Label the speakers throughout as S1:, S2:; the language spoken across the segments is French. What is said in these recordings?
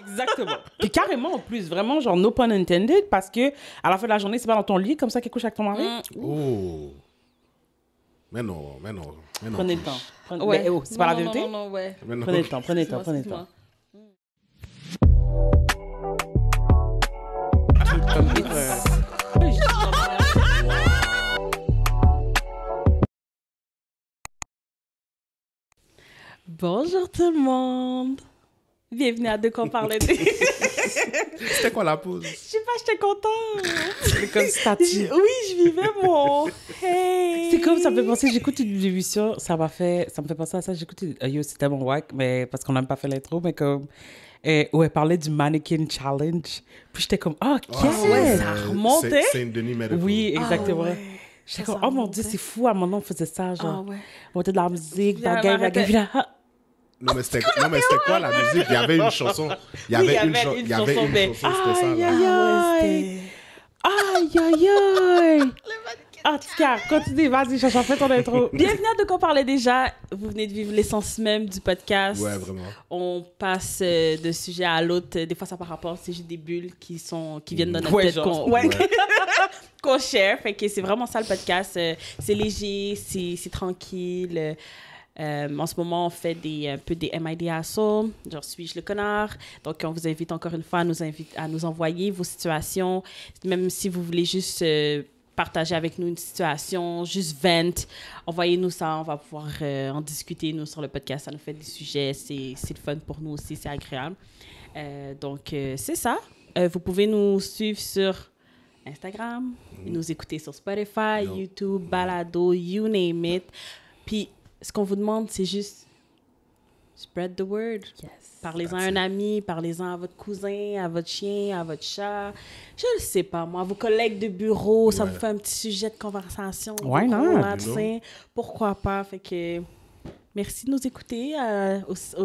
S1: Exactement. Puis carrément, en plus, vraiment, genre, no pun intended, parce que à la fin de la journée, c'est pas dans ton lit, comme ça, qu'il couche avec ton mari.
S2: Oh. Mais non.
S1: Prenez le temps.
S3: Ouais.
S1: Mais, oh, c'est pas la vérité?
S3: Non, ouais.
S2: Mais non.
S1: Prenez le temps, prenez le temps. Comme dire,
S3: Bonjour tout le monde. Bienvenue à Deux qu'on parlait des...
S2: C'était quoi la pause?
S3: Je sais pas, j'étais contente.
S1: c'est comme statut.
S3: Oui, je vivais mon... Hey.
S1: C'est comme ça me fait penser, j'écoute une émission, ça me fait penser à ça, j'écoute, yo, c'était mon wack, mais parce qu'on n'a pas fait l'intro, mais comme, où elle parlait du Mannequin Challenge, puis j'étais comme, oh, qu'est-ce
S3: ouais, ça remontait.
S2: Saint-Denis Medical.
S1: Oui, exactement.
S3: ouais.
S1: J'étais
S3: Ça
S1: comme, oh mon
S3: remontait.
S1: Dieu, c'est fou, à un moment, on faisait ça, genre,
S3: Ah ouais.
S1: on mettait de la musique,
S3: Puis elle
S1: bagaille,
S3: arrêtait.
S1: puis là, ah.
S2: Non, mais c'était quoi la musique? Il y avait une chanson. Il y avait une chanson,
S3: mais-
S2: c'était ça.
S1: Aïe,
S2: Là.
S1: aïe, aïe, aïe, aïe. En tout cas, continue, vas-y, Chacha, fais ton intro.
S3: Bienvenue à Deux qu'on parlait déjà. Vous venez de vivre l'essence même du podcast.
S2: Ouais, vraiment.
S3: On passe de sujet à l'autre. Des fois, ça par rapport, c'est juste des bulles qui viennent dans notre
S1: Ouais,
S3: tête
S1: genre.
S3: qu'on qu'on share. Fait que c'est vraiment ça le podcast. C'est léger, c'est tranquille. En ce moment, on fait un peu des MID Assault. Genre, suis-je le connard? Donc, on vous invite encore une fois à nous envoyer vos situations. Même si vous voulez juste partager avec nous une situation, juste vent, envoyez-nous ça. On va pouvoir en discuter, nous, sur le podcast. Ça nous fait des sujets. C'est le fun pour nous aussi. C'est agréable. Donc, c'est ça. Vous pouvez nous suivre sur Instagram, nous écouter sur Spotify, YouTube, Balado, you name it. Puis, ce qu'on vous demande, c'est juste spread the word. Parlez-en à un ami, parlez-en à votre cousin, à votre chien, à votre chat. Je ne sais pas, moi, à vos collègues de bureau, ça vous fait un petit sujet de conversation.
S1: Why not?
S3: Pourquoi pas? Fait que merci de nous écouter.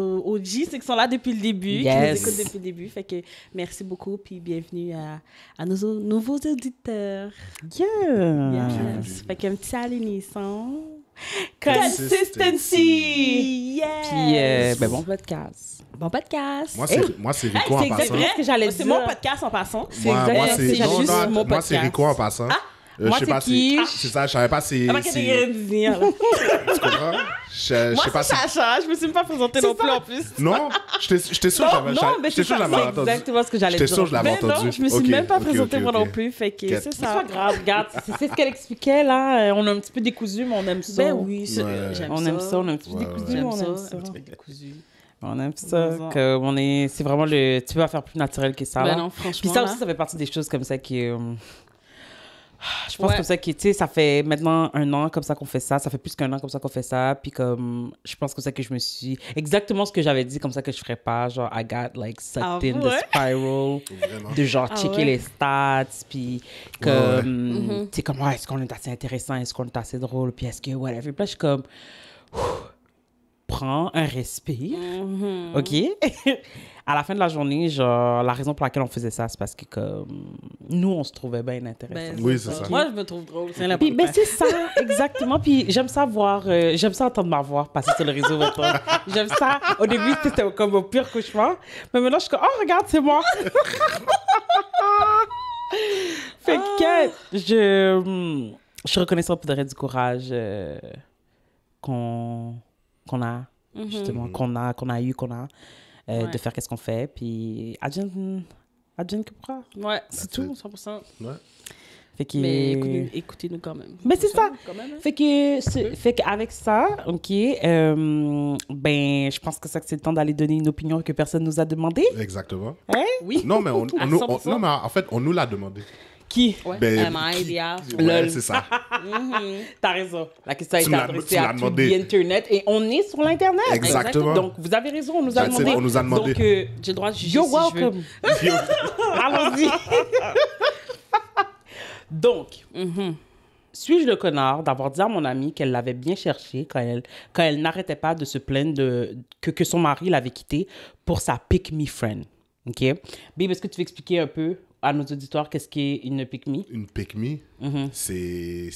S3: Aux G, c'est qui sont là depuis le début, qui nous écoutent depuis le début. Fait que merci beaucoup, puis bienvenue à nos nouveaux auditeurs.
S1: Yeah.
S3: Yes. Fait qu'un petit alénisson.
S2: Consistency.
S3: Yes.
S1: Puis, bon podcast.
S3: Bon podcast.
S2: Moi, c'est Rico en
S1: c'est
S2: passant.
S1: exactement ce que j'allais
S3: C'est
S1: dire.
S3: mon podcast en passant.
S2: Moi,
S3: c'est
S2: non,
S3: juste
S2: non,
S3: mon
S2: moi,
S3: podcast.
S2: c'est Rico en passant.
S1: Moi,
S2: je sais
S1: c'est
S2: pas
S1: qui?
S2: c'est ça, je savais pas si...
S3: Ah, qu'est-ce qu'il y a de dire, là?
S2: Tu comprends? Je
S3: Moi,
S2: sais pas
S3: c'est
S2: si...
S3: Chacha. Je me suis même pas présentée non plus, en plus.
S2: Non, j'étais sûr que
S1: Non, mais
S2: j'étais sûr que je l'avais
S1: c'est
S2: entendu.
S1: exactement ce que j'allais dire.
S2: J'étais sûr que je l'avais
S3: Mais non,
S2: entendu.
S3: je me suis
S2: Ok,
S3: même pas
S2: ok,
S3: présentée
S2: ok,
S3: moi
S2: ok.
S3: non plus. Fait que c'est
S1: C'est pas
S3: ça.
S1: grave, regarde, c'est ce qu'elle expliquait, là. On a un petit peu décousu, mais on aime ça.
S3: Ben oui,
S2: Ouais.
S3: j'aime
S1: On aime ça, on a un petit peu
S2: Ouais,
S1: décousu,
S2: ouais.
S1: mais on
S3: J'aime
S1: aime
S3: ça.
S1: ça.
S3: Un petit peu décousu.
S1: On aime ça, c'est vraiment tu vas faire plus naturel que ça.
S3: Ben
S1: là.
S3: non, franchement.
S1: Puis ça
S3: là.
S1: aussi, ça fait partie des choses comme ça qui... je pense
S3: Ouais.
S1: comme ça que, tu sais, ça fait maintenant 1 an comme ça qu'on fait ça. Ça fait plus qu'1 an comme ça qu'on fait ça. Puis comme, je pense comme ça que je me suis... Exactement ce que j'avais dit, comme ça que je ferais pas. Genre, I got like sucked
S3: Ah
S1: in the
S3: ouais?
S1: spiral.
S2: Vraiment.
S1: De genre
S3: Ah
S1: checker
S3: ouais?
S1: les stats. Puis
S2: Ouais,
S1: comme, tu sais, comme, est-ce qu'on est assez intéressant? Est-ce qu'on est assez drôle? Puis est-ce que, whatever. Puis là, je suis comme... Prends un respire. OK? À la fin de la journée, genre, la raison pour laquelle on faisait ça, c'est parce que, comme, nous, on se trouvait bien intéressants.
S2: Oui, c'est ça.
S3: Moi, je me trouve drôle. C'est
S1: Puis, ben,
S3: l'important.
S1: c'est ça, exactement. Puis, j'aime ça voir, j'aime ça entendre ma voix passer sur le réseau maintenant. J'aime ça. Au début, c'était comme au pire cauchemar. Mais maintenant, je suis comme, oh, regarde, c'est moi. Fait que, je suis reconnaissante pour le reste du courage qu'on a, justement, qu'on a eu, de faire qu'est-ce qu'on fait. Puis, advienne que pourra.
S3: Ouais, c'est
S2: That's
S3: tout,
S2: it.
S3: 100%.
S2: Ouais.
S1: Fait que...
S3: Mais écoutez-nous quand même.
S1: Mais c'est ça.
S3: Quand même, hein.
S1: Fait qu'avec ça, OK, ben, je pense que c'est le temps d'aller donner une opinion que personne nous a demandé.
S2: Exactement.
S3: Oui.
S2: Non, mais
S3: À 100%.
S2: non, mais en fait, on nous l'a demandé.
S1: Qui?
S3: Ouais.
S2: Ben,
S3: MIDA.
S2: Ouais,
S1: Lol.
S2: c'est ça.
S1: T'as raison. La question a
S2: Tu
S1: été
S2: l'as-
S1: adressée
S2: tu l'as
S1: à tout
S2: demandé.
S1: l'Internet et on est sur l'Internet.
S2: Exactement.
S1: Donc, vous avez raison, on nous a
S2: That's it,
S1: demandé.
S2: on nous a demandé.
S1: Donc,
S3: J'ai le droit de juger
S1: you're
S3: si je veux.
S1: welcome. Allons-y. Donc, suis-je le connard d'avoir dit à mon amie qu'elle l'avait bien cherché quand elle n'arrêtait pas de se plaindre que son mari l'avait quittée pour sa pick me friend. OK? Babe, est-ce que tu veux expliquer un peu à nos auditeurs qu'est-ce qu'est une pick me?
S2: Une pick me, c'est...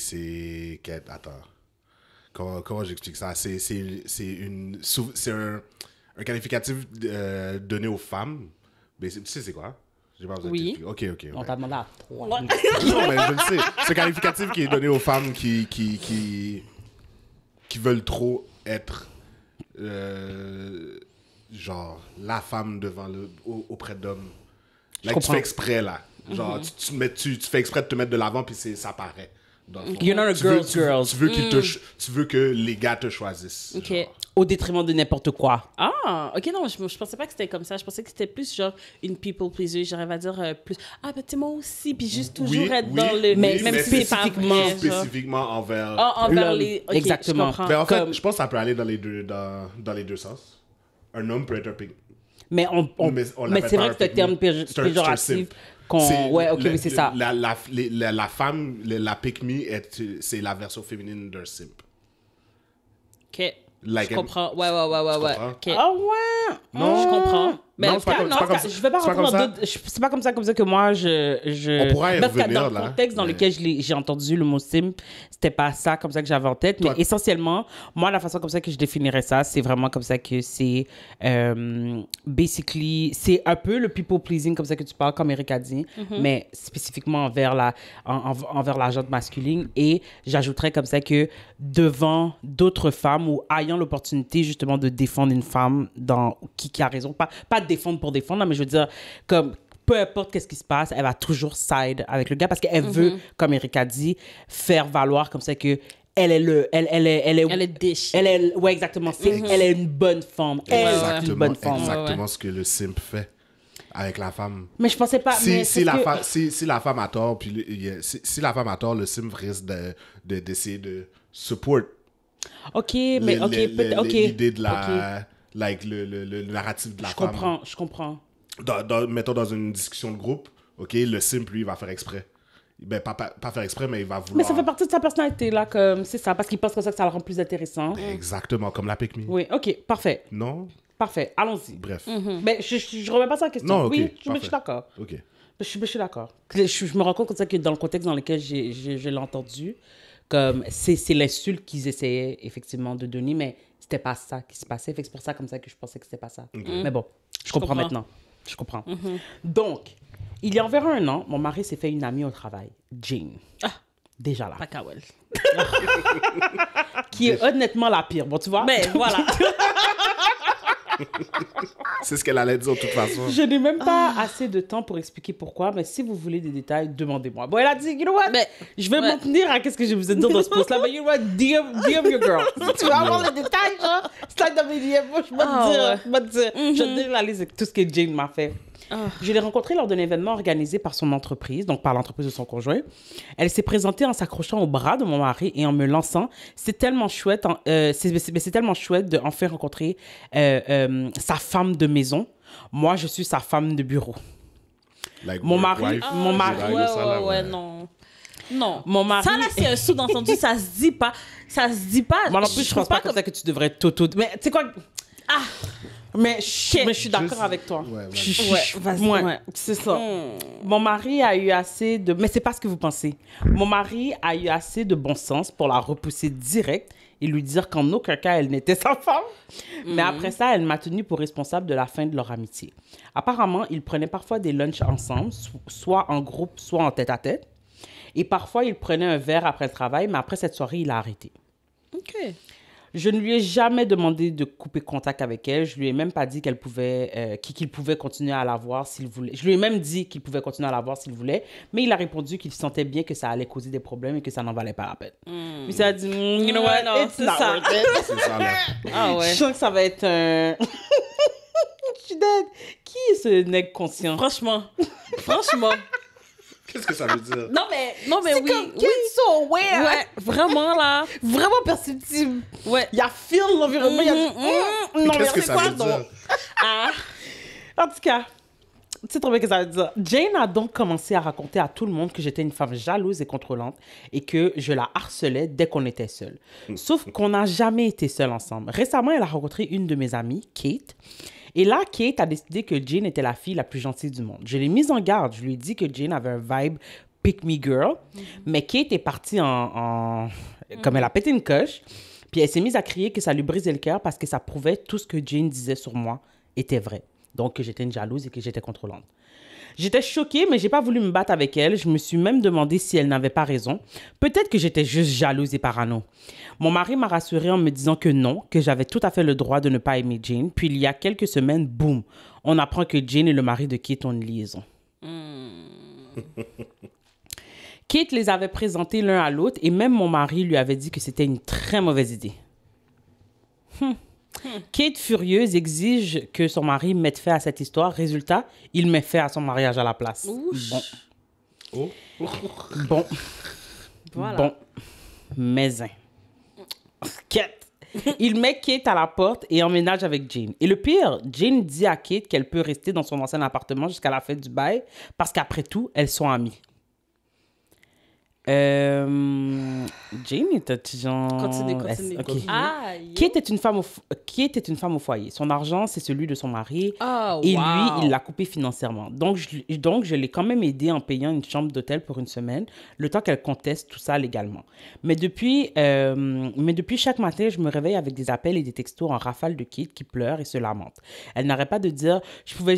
S2: Attends. Comment j'explique ça? C'est un qualificatif donné aux femmes Tu sais c'est quoi? J'ai pas besoin
S3: Oui.
S2: d'expliquer. Ok.
S1: On
S2: Ouais.
S1: t'a demandé à toi.
S2: Non, mais je le sais. C'est qualificatif qui est donné aux femmes qui veulent trop être genre la femme auprès d'hommes. Là, tu
S1: comprends.
S2: fais exprès, là. Genre, tu fais exprès de te mettre de l'avant, puis ça paraît. Dans le fond.
S1: You're not a
S2: Tu veux-
S1: girl's girl.
S2: Tu veux que les gars te choisissent.
S3: Ok.
S2: genre.
S1: Au détriment de n'importe quoi.
S3: Ah, ok, non, je pensais pas que c'était comme ça. Je pensais que c'était plus genre une people pleaser. J'arrive à dire plus, ah, ben, tu sais, moi aussi, puis juste toujours être dans le.
S1: mais
S3: même si c'est pas
S1: spécifiquement-
S3: vrai, genre.
S2: Spécifiquement envers.
S3: Ah, envers
S1: L'homme.
S3: les. Ok,
S1: Exactement.
S3: Je comprends.
S2: Ben, en fait,
S1: Comme-
S2: je pense que ça peut aller dans les deux sens. Un homme peut être un pig.
S1: Mais,
S2: Mais on
S1: mais
S2: l'appelle
S1: c'est
S2: pas
S1: vrai
S2: un
S1: que c'est un terme
S2: pick-me. C'est un
S1: péjoratif.
S2: simp.
S1: Ouais, ok, mais c'est ça.
S2: La femme, la pick-me, c'est la version féminine d'un simp.
S3: Ok.
S2: Like
S3: Je comprends. Ouais.
S2: comprends?
S3: Ok.
S1: Ah ouais!
S2: Non.
S3: Je comprends. Mais
S2: Non,
S3: en tout
S2: c'est pas
S3: cas,
S2: comme-
S3: non,
S2: c'est pas comme
S3: ça-
S2: ça.
S1: Je vais pas
S2: C'est pas
S1: rentrer
S2: comme
S1: dans
S2: ça?
S1: d'autres. C'est pas comme ça que moi je.
S2: On pourra y
S1: Parce que
S2: revenir,
S1: dans
S2: là,
S1: le contexte dans
S2: mais-
S1: lequel j'ai entendu le mot simp, c'était pas ça comme ça que j'avais en tête. Mais
S2: Toi-
S1: essentiellement, moi, la façon comme ça que je définirais ça, c'est vraiment comme ça que c'est. Basically, c'est un peu le people pleasing comme ça que tu parles, comme Eric a dit, mais spécifiquement envers envers la gente masculine. Et j'ajouterais comme ça que devant d'autres femmes ou ayant l'opportunité justement de défendre une femme qui a raison, pas défendre pour défendre, là, mais je veux dire, comme peu importe qu'est-ce qui se passe, elle va toujours side avec le gars parce qu'elle veut, comme Eric a dit, faire valoir comme ça que elle est
S3: dish.
S1: ouais, exactement. Elle est une bonne femme. Elle est une bonne femme.
S2: Exactement ce que le simp fait avec la femme.
S1: Mais je pensais pas. mais
S2: Si
S1: parce
S2: la,
S1: que-
S2: si la femme a tort, puis si la femme a tort, le simp risque d'essayer de support
S1: Ok, mais ok, peut-être. Ok.
S2: l'idée de
S1: Ok.
S2: like le narratif de la
S1: Je
S2: femme.
S1: comprends.
S2: Mettons dans une discussion de groupe, ok, le simp, lui, il va faire exprès. Ben, pas faire exprès, mais il va vouloir.
S1: Mais ça fait partie de sa personnalité, là, comme c'est ça, parce qu'il pense comme ça que ça le rend plus intéressant.
S2: Exactement, comme la pick me.
S1: Oui, ok, parfait.
S2: Non?
S1: Parfait, allons-y.
S2: Bref.
S1: Mais je remets pas ça en question.
S2: Non, ok,
S1: oui, mais je
S2: parfait.
S1: suis d'accord.
S2: Ok.
S1: Je suis d'accord. Je me rends compte comme ça que dans le contexte dans lequel je l'ai entendu, comme c'est l'insulte qu'ils essayaient effectivement de donner, mais c'était pas ça qui se passait. Fait que c'est pour ça comme ça que je pensais que c'était pas ça. Mais bon, je comprends
S3: comprends.
S1: maintenant. Je comprends. Donc, il y a environ 1 an, mon mari s'est fait une amie au travail, Jane. Déjà là.
S3: Pas Kawel.
S1: Qui est honnêtement la pire. Bon, tu vois?
S3: Mais voilà.
S2: C'est ce qu'elle allait dire de toute façon.
S1: Je n'ai même pas assez de temps pour expliquer pourquoi, mais si vous voulez des détails, demandez-moi. Bon, elle a dit, you know what?
S3: Mais-
S1: je vais
S3: ouais.
S1: m'en tenir à qu'est-ce que je vous ai dit dans ce post-là, mais you know what? DM your girl. Si tu veux avoir les détails, genre, slide dans mes DM, moi, je vais
S3: Ah,
S1: te dire,
S3: ouais.
S1: je vais te dire. Je vais te dire la liste de tout ce que Jane m'a fait. Je l'ai rencontrée lors d'un événement organisé par son entreprise, donc par l'entreprise de son conjoint. Elle s'est présentée en s'accrochant au bras de mon mari et en me lançant. C'est tellement chouette, c'est tellement chouette de enfin rencontrer sa femme de maison. Moi, je suis sa femme de bureau.
S2: Like
S1: Mon
S2: work
S1: mari-
S2: wife,
S1: mon
S2: c'est
S1: mari-
S2: like
S3: Ouais,
S2: ça, là,
S3: ouais, non. Non.
S1: Mon mari-
S3: Ça, là, c'est un sous-entendu. Ça se dit pas. Ça se dit pas.
S1: Moi non plus, je pense pas comme ça que tu devrais t'auto... Mais tu sais quoi?
S3: Ah!
S1: Mais je suis d'accord
S2: Juste-
S1: avec toi.
S2: ouais,
S3: Ouais, vas-y.
S1: Ouais,
S3: Ouais.
S1: c'est ça. Mon mari a eu assez de... Mais c'est pas ce que vous pensez. Mon mari a eu assez de bon sens pour la repousser direct et lui dire qu'en aucun cas, elle n'était sa femme. Mais après ça, elle m'a tenu pour responsable de la fin de leur amitié. Apparemment, ils prenaient parfois des lunchs ensemble, soit en groupe, soit en tête-à-tête. Et parfois, ils prenaient un verre après le travail, mais après cette soirée, il a arrêté.
S3: OK.
S1: Je ne lui ai jamais demandé de couper contact avec elle. Je lui ai même pas dit qu'elle pouvait, qu'il pouvait continuer à la voir s'il voulait. Je lui ai même dit qu'il pouvait continuer à la voir s'il voulait, mais il a répondu qu'il sentait bien que ça allait causer des problèmes et que ça n'en valait pas la peine. Puis ça a dit, you know what,
S3: non,
S1: it's
S3: c'est
S1: not
S3: ça.
S1: worth it.
S2: C'est ça, là.
S3: Ah ouais.
S1: Je sens que ça va être un... Je suis dead. Qui est ce nègre conscient?
S3: Franchement.
S2: Qu'est-ce que ça veut dire?
S3: Non, mais
S1: C'est
S3: oui.
S1: comme,
S3: Oui.
S1: get so aware.
S3: Ouais, vraiment, là.
S1: Vraiment perceptible.
S3: Ouais.
S1: Il y a feel l'environnement. Il y a non, mais
S2: Qu'est-ce que
S1: c'est
S2: ça
S1: quoi,
S2: veut
S1: donc?
S2: dire?
S3: Ah.
S1: En tout cas, tu sais trop bien ce que ça veut dire. Jane a donc commencé à raconter à tout le monde que j'étais une femme jalouse et contrôlante et que je la harcelais dès qu'on était seuls. Sauf qu'on n'a jamais été seuls ensemble. Récemment, elle a rencontré une de mes amies, Kate. Et là, Kate a décidé que Jane était la fille la plus gentille du monde. Je l'ai mise en garde. Je lui ai dit que Jane avait un vibe pick me girl. Mais Kate est partie comme elle a pété une coche. Puis elle s'est mise à crier que ça lui brisait le cœur parce que ça prouvait tout ce que Jane disait sur moi était vrai. Donc, que j'étais une jalouse et que j'étais contrôlante. J'étais choquée, mais j'ai pas voulu me battre avec elle. Je me suis même demandé si elle n'avait pas raison. Peut-être que j'étais juste jalouse et parano. Mon mari m'a rassurée en me disant que non, que j'avais tout à fait le droit de ne pas aimer Jane. Puis il y a quelques semaines, boum, on apprend que Jane et le mari de Kate ont une liaison. Kate les avait présentés l'un à l'autre et même mon mari lui avait dit que c'était une très mauvaise idée. Kate, furieuse, exige que son mari mette fin à cette histoire. Résultat, il met fin à son mariage à la place. Bon. Bon.
S3: Voilà.
S1: Bon. Maisin. Kate. Il met Kate à la porte et emménage avec Jane. Et le pire, Jane dit à Kate qu'elle peut rester dans son ancien appartement jusqu'à la fin du bail parce qu'après tout, elles sont amies. Jane était genre...
S3: Continue.
S1: Ok.
S3: Ah,
S1: Kate est une femme au foyer. Son argent, c'est celui de son mari.
S3: Oh,
S1: Et
S3: wow.
S1: lui, il l'a coupé financièrement. Donc, je l'ai quand même aidé en payant une chambre d'hôtel pour une semaine, le temps qu'elle conteste tout ça légalement. Mais depuis chaque matin, je me réveille avec des appels et des textos en rafale de Kate qui pleure et se lamente. Elle n'arrête pas de dire « Je pouvais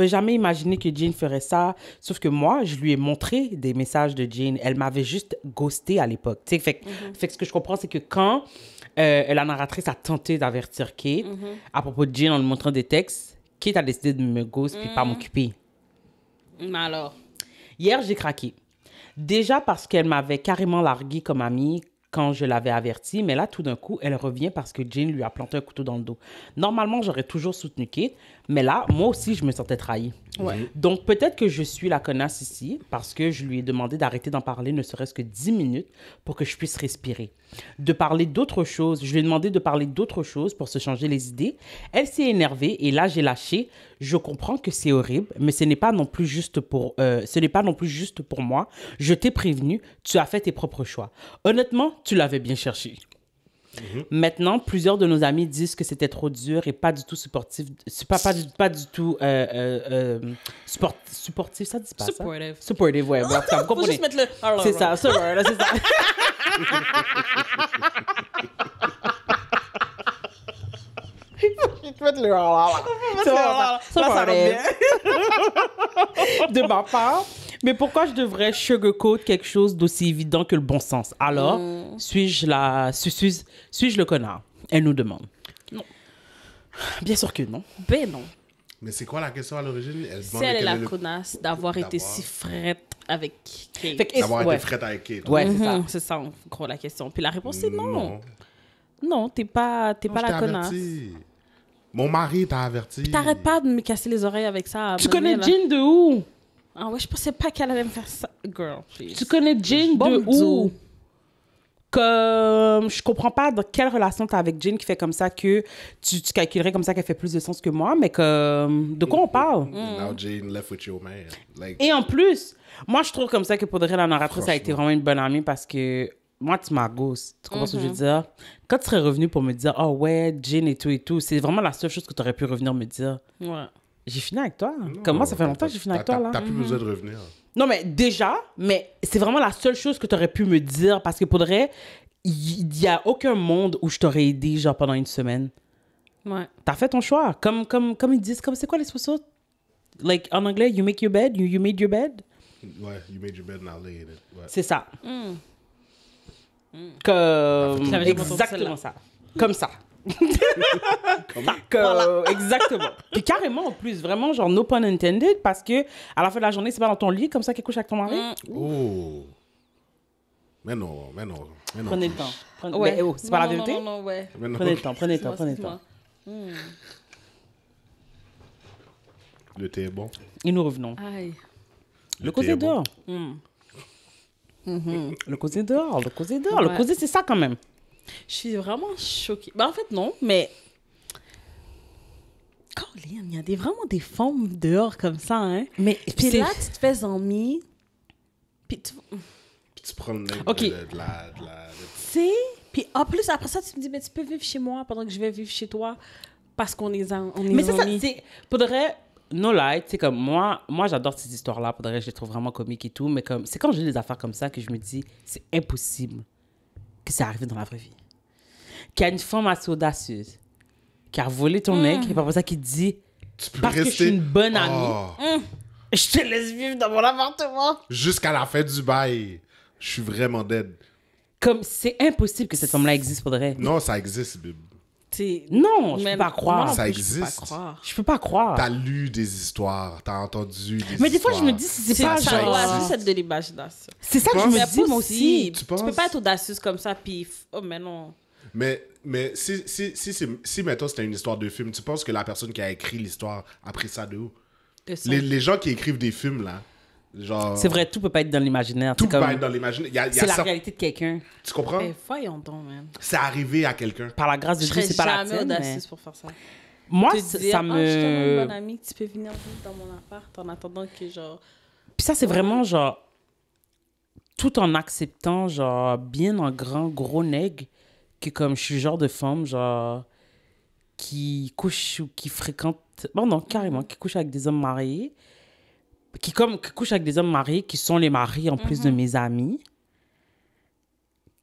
S1: jamais imaginer que Jane ferait ça. » Sauf que moi, je lui ai montré des messages de Jane. Elle m'avait juste ghosté à l'époque. Fait que ce que je comprends, c'est que quand la narratrice a tenté d'avertir Kate à propos de Jane en lui montrant des textes, Kate a décidé de me ghost puis pas m'occuper.
S3: Mais alors?
S1: Hier, j'ai craqué. Déjà parce qu'elle m'avait carrément largué comme amie quand je l'avais avertie, mais là, tout d'un coup, elle revient parce que Jane lui a planté un couteau dans le dos. Normalement, j'aurais toujours soutenu Kate, mais là, moi aussi, je me sentais trahie.
S3: Ouais.
S1: Donc, peut-être que je suis la connasse ici parce que je lui ai demandé d'arrêter d'en parler ne serait-ce que 10 minutes pour que je puisse respirer. De parler d'autre chose. Je lui ai demandé de parler d'autre chose pour se changer les idées. Elle s'est énervée et là, j'ai lâché. Je comprends que c'est horrible, mais ce n'est pas non plus juste pour moi. Je t'ai prévenu, tu as fait tes propres choix. Honnêtement, tu l'avais bien cherché. Maintenant, plusieurs de nos amis disent que c'était trop dur et pas du tout supportif. Pas du tout supportif, ça dit pas
S3: Supportive.
S1: ça? Supportive, ouais. Bon, vous
S3: Faut
S1: comprenez.
S3: juste mettre le...
S1: C'est ça, c'est ça. De ma part. Mais pourquoi je devrais sugarcoat quelque chose d'aussi évident que le bon sens? Alors, suis-je le connard? Elle nous demande.
S3: Non.
S1: Bien sûr que non.
S3: Ben non.
S2: Mais c'est quoi la question à l'origine? Elle
S3: Si
S2: demande
S3: elle est
S2: quel
S3: la
S2: est le-
S3: connasse d'avoir été si frette avec Kate.
S1: Fait que-
S2: D'avoir
S1: ouais.
S2: été frette avec Kate.
S1: Ouais, c'est ça.
S3: C'est ça, en gros, la question. Puis la réponse, c'est non.
S2: Non.
S3: Non, t'es pas
S2: Non,
S3: la
S2: je t'ai
S3: connasse.
S2: averti. Mon mari t'a averti.
S3: T'arrêtes pas de me casser les oreilles avec ça.
S1: Tu connais Jane de où?
S3: Ah ouais, je pensais pas qu'elle allait me faire ça. Girl, please.
S1: Tu connais Jane
S3: Bon
S1: de
S3: Dieu.
S1: où? Comme je comprends pas dans quelle relation t'as avec Jane qui fait comme ça que tu calculerais comme ça qu'elle fait plus de sens que moi, mais comme de quoi on parle?
S2: And now Jane left with your man. Like,
S1: Et en plus, moi je trouve comme ça que pour de vrai, la narratrice a été
S2: Franchement.
S1: vraiment une bonne amie parce que moi tu m'as ghost. Tu comprends ce que je veux dire? Quand tu serais revenu pour me dire, oh ouais, Jane et tout, c'est vraiment la seule chose que tu aurais pu revenir me dire.
S3: Ouais.
S1: J'ai fini avec toi. Comme moi, ça fait longtemps que j'ai fini avec toi là.
S2: T'as plus besoin de revenir.
S1: Non, mais déjà, mais c'est vraiment la seule chose que tu aurais pu me dire parce que pour de vrai, il n'y a aucun monde où je t'aurais aidé genre pendant une semaine.
S3: Ouais.
S1: T'as fait ton choix. Comme ils disent, comme c'est quoi l'expression? Like en anglais, you make your bed, you made your bed.
S2: Ouais, you made your bed, now lay in it. Ouais.
S1: C'est ça. Comme
S3: J'avais jamais entendu
S1: exactement
S3: celle-là.
S1: ça. Comme ça. Exactement. Puis carrément en plus, vraiment genre no pun intended parce que à la fin de la journée, c'est pas dans ton lit comme ça qu'elle couche avec ton mari.
S2: Oh. Mais non.
S1: Prenez le temps.
S3: Ouais.
S1: Mais, oh, c'est pas la vérité?
S3: Non, ouais.
S2: Mais non.
S1: Prenez le temps, prenez le temps, prenez le
S3: Excuse-moi.
S1: temps.
S2: Le thé est bon.
S1: Et nous revenons.
S3: Aïe.
S1: Le causer
S2: thé est bon.
S1: dehors. Le causer dehors, le causer dehors. Le
S3: Ouais.
S1: causer, c'est ça quand même.
S3: Je suis vraiment choquée. Ben, en fait, non, mais... Colin, il y a vraiment des femmes dehors comme ça, hein?
S1: Mais
S3: Puis là, tu te fais zombie. Puis tu
S2: Tu prends le nez
S1: Ok.
S2: de la...
S3: sais... Puis en plus, après ça, tu me dis, mais tu peux vivre chez moi pendant que je vais vivre chez toi parce qu'on est, on est
S1: Mais c'est ça,
S3: amis.
S1: c'est... Pour de vrai, no lie, tu sais, comme moi j'adore ces histoires-là. Pour de vrai, je les trouve vraiment comiques et tout. Mais comme, c'est quand j'ai des affaires comme ça que je me dis, c'est impossible que ça arrive dans la vraie vie. Qu'il y a une femme assez audacieuse qui a volé ton mec et pas pour ça qui te dit,
S2: Tu peux
S1: Parce que je
S2: rester...
S1: suis une bonne amie.
S2: Oh.
S1: Je te laisse vivre dans mon appartement.
S2: Jusqu'à la fin du bail. Je suis vraiment dead.
S1: Comme, c'est impossible que cette femme-là existe pour de vrai.
S2: Non, ça existe, Bib.
S1: Non, je
S3: Mais
S1: peux pas
S3: moi
S1: croire.
S3: non
S2: Ça
S3: plus, je peux
S2: existe.
S3: pas croire.
S1: Je peux pas croire.
S2: T'as lu des histoires, t'as entendu des
S1: Mais des fois, je
S2: histoires.
S1: me dis, si c'est
S3: C'est
S1: pas
S3: ça,
S1: genre...
S3: doit juste être de l'imagination.
S1: C'est ça que je
S2: penses?
S1: me
S3: Mais
S1: dis, moi aussi.
S2: Tu
S3: Tu peux
S2: penses?
S3: pas être audacieuse comme ça, puis... Oh, mais non.
S2: Mais si mettons, c'était une histoire de film, tu penses que la personne qui a écrit l'histoire a pris ça de où? Les gens qui écrivent des films, là, genre...
S1: C'est vrai, tout peut pas être dans l'imaginaire.
S2: Tout
S1: C'est comme-
S2: va être dans l'imaginaire.
S1: C'est la réalité de quelqu'un.
S2: Tu comprends?
S3: Mais voyons donc, man.
S2: C'est arrivé à quelqu'un.
S1: Par la grâce de
S3: Je
S1: Dieu,
S3: serais
S1: c'est pas la
S3: jamais
S1: tienne, mais...
S3: audacieuse pour faire ça.
S1: Moi,
S3: Te
S1: ça
S3: dire,
S1: me...
S3: je suis tellement une bonne amie, tu peux venir vivre dans mon appart en attendant que, genre...
S1: Puis ça, c'est vraiment, genre... Tout en acceptant, genre, bien en grand, gros nègre, que comme je suis le genre de femme, genre... Qui couche ou qui fréquente... Bon, non, carrément, qui couche avec des hommes mariés. Qui couche avec des hommes mariés qui sont les maris en plus de mes amis.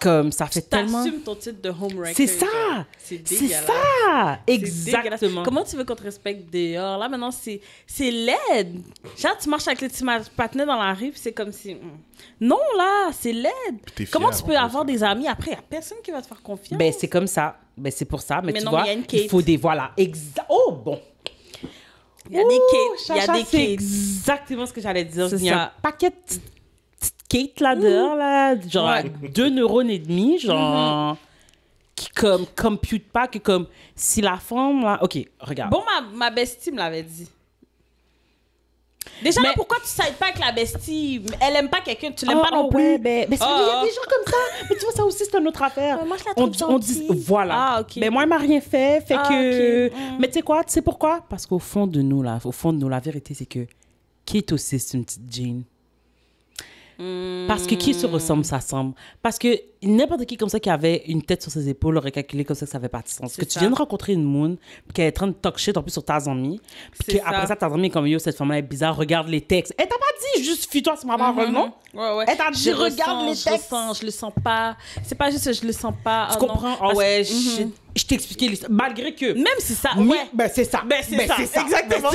S1: Comme ça fait tellement...
S3: T'assumes ton titre de homewrecker.
S1: C'est ça!
S3: genre. C'est
S1: C'est
S3: dégueulasse.
S1: ça!
S3: C'est dégueulasse.
S1: Exactement.
S3: Comment tu veux qu'on te respecte dehors? Là, maintenant, c'est laid. Genre, tu marches avec les petits patinets dans la rue, puis c'est comme si... Non, là, c'est laid.
S2: t'es
S3: Comment
S2: fier,
S3: tu peux
S2: en plus,
S3: avoir
S2: hein.
S3: des amis après? Il n'y a personne qui va te faire confiance.
S1: Ben, c'est comme ça. Ben, c'est pour ça. Mais
S3: Mais
S1: tu
S3: non,
S1: vois,
S3: mais il y a une
S1: il
S3: Kate.
S1: faut des... Voilà. Il bon.
S3: Il y a des Kate. Il y a
S1: Chacha,
S3: des
S1: c'est
S3: Kate.
S1: exactement ce que j'allais dire.
S3: C'est
S1: Il y a
S3: ça.
S1: un paquet de petites Kate là-dedans, là. Genre,
S3: Ouais.
S1: 2 neurones et demi, genre... Qui, comme, compute pas que, comme, si la femme, là... OK, regarde.
S3: Bon, ma bestie me l'avait dit. Déjà,
S1: Mais-
S3: là, pourquoi tu ne pas avec la bestie? Elle aime pas quelqu'un, tu l'aimes
S1: Oh,
S3: pas non
S1: oh,
S3: plus.
S1: ouais, ben, c'est vrai, il y a
S3: Oh.
S1: des gens comme ça. Mais tu vois, ça aussi, c'est une autre affaire.
S3: Moi, je la
S1: on,
S3: trouve
S1: on dit,
S3: gentille.
S1: voilà.
S3: Ah, ok.
S1: Mais moi, elle m'a rien fait. Fait
S3: Ah,
S1: que...
S3: ok.
S1: Mais tu sais quoi? Tu sais pourquoi? Parce qu'au fond de nous, là, la vérité, c'est que Kate aussi, c'est une petite Jane. Parce que qui se ressemble, ça semble. Parce que n'importe qui comme ça qui avait une tête sur ses épaules aurait calculé comme ça que ça avait pas de sens.
S3: C'est
S1: Que tu
S3: ça.
S1: viens de rencontrer une moon, puis qu'elle est en train de talk shit en plus sur ta amie, puis
S3: C'est
S1: qu'après
S3: ça.
S1: ça, ta amie est comme yo, cette femme-là est bizarre, regarde les textes. Elle t'a pas dit juste fuis-toi sur ma parole, non?
S3: Ouais, ouais.
S1: Elle t'a dit, regarde les textes.
S3: Je le sens pas. C'est pas juste que je le sens pas.
S1: Tu
S3: Oh, non.
S1: comprends? Ah
S3: Parce-
S1: ouais,
S3: Mhm.
S1: je t'ai expliqué l'histoire. Malgré que.
S3: Même si ça.
S1: Oui,
S3: Ouais.
S1: ben c'est ça.
S3: Ben, c'est ça. Exactement.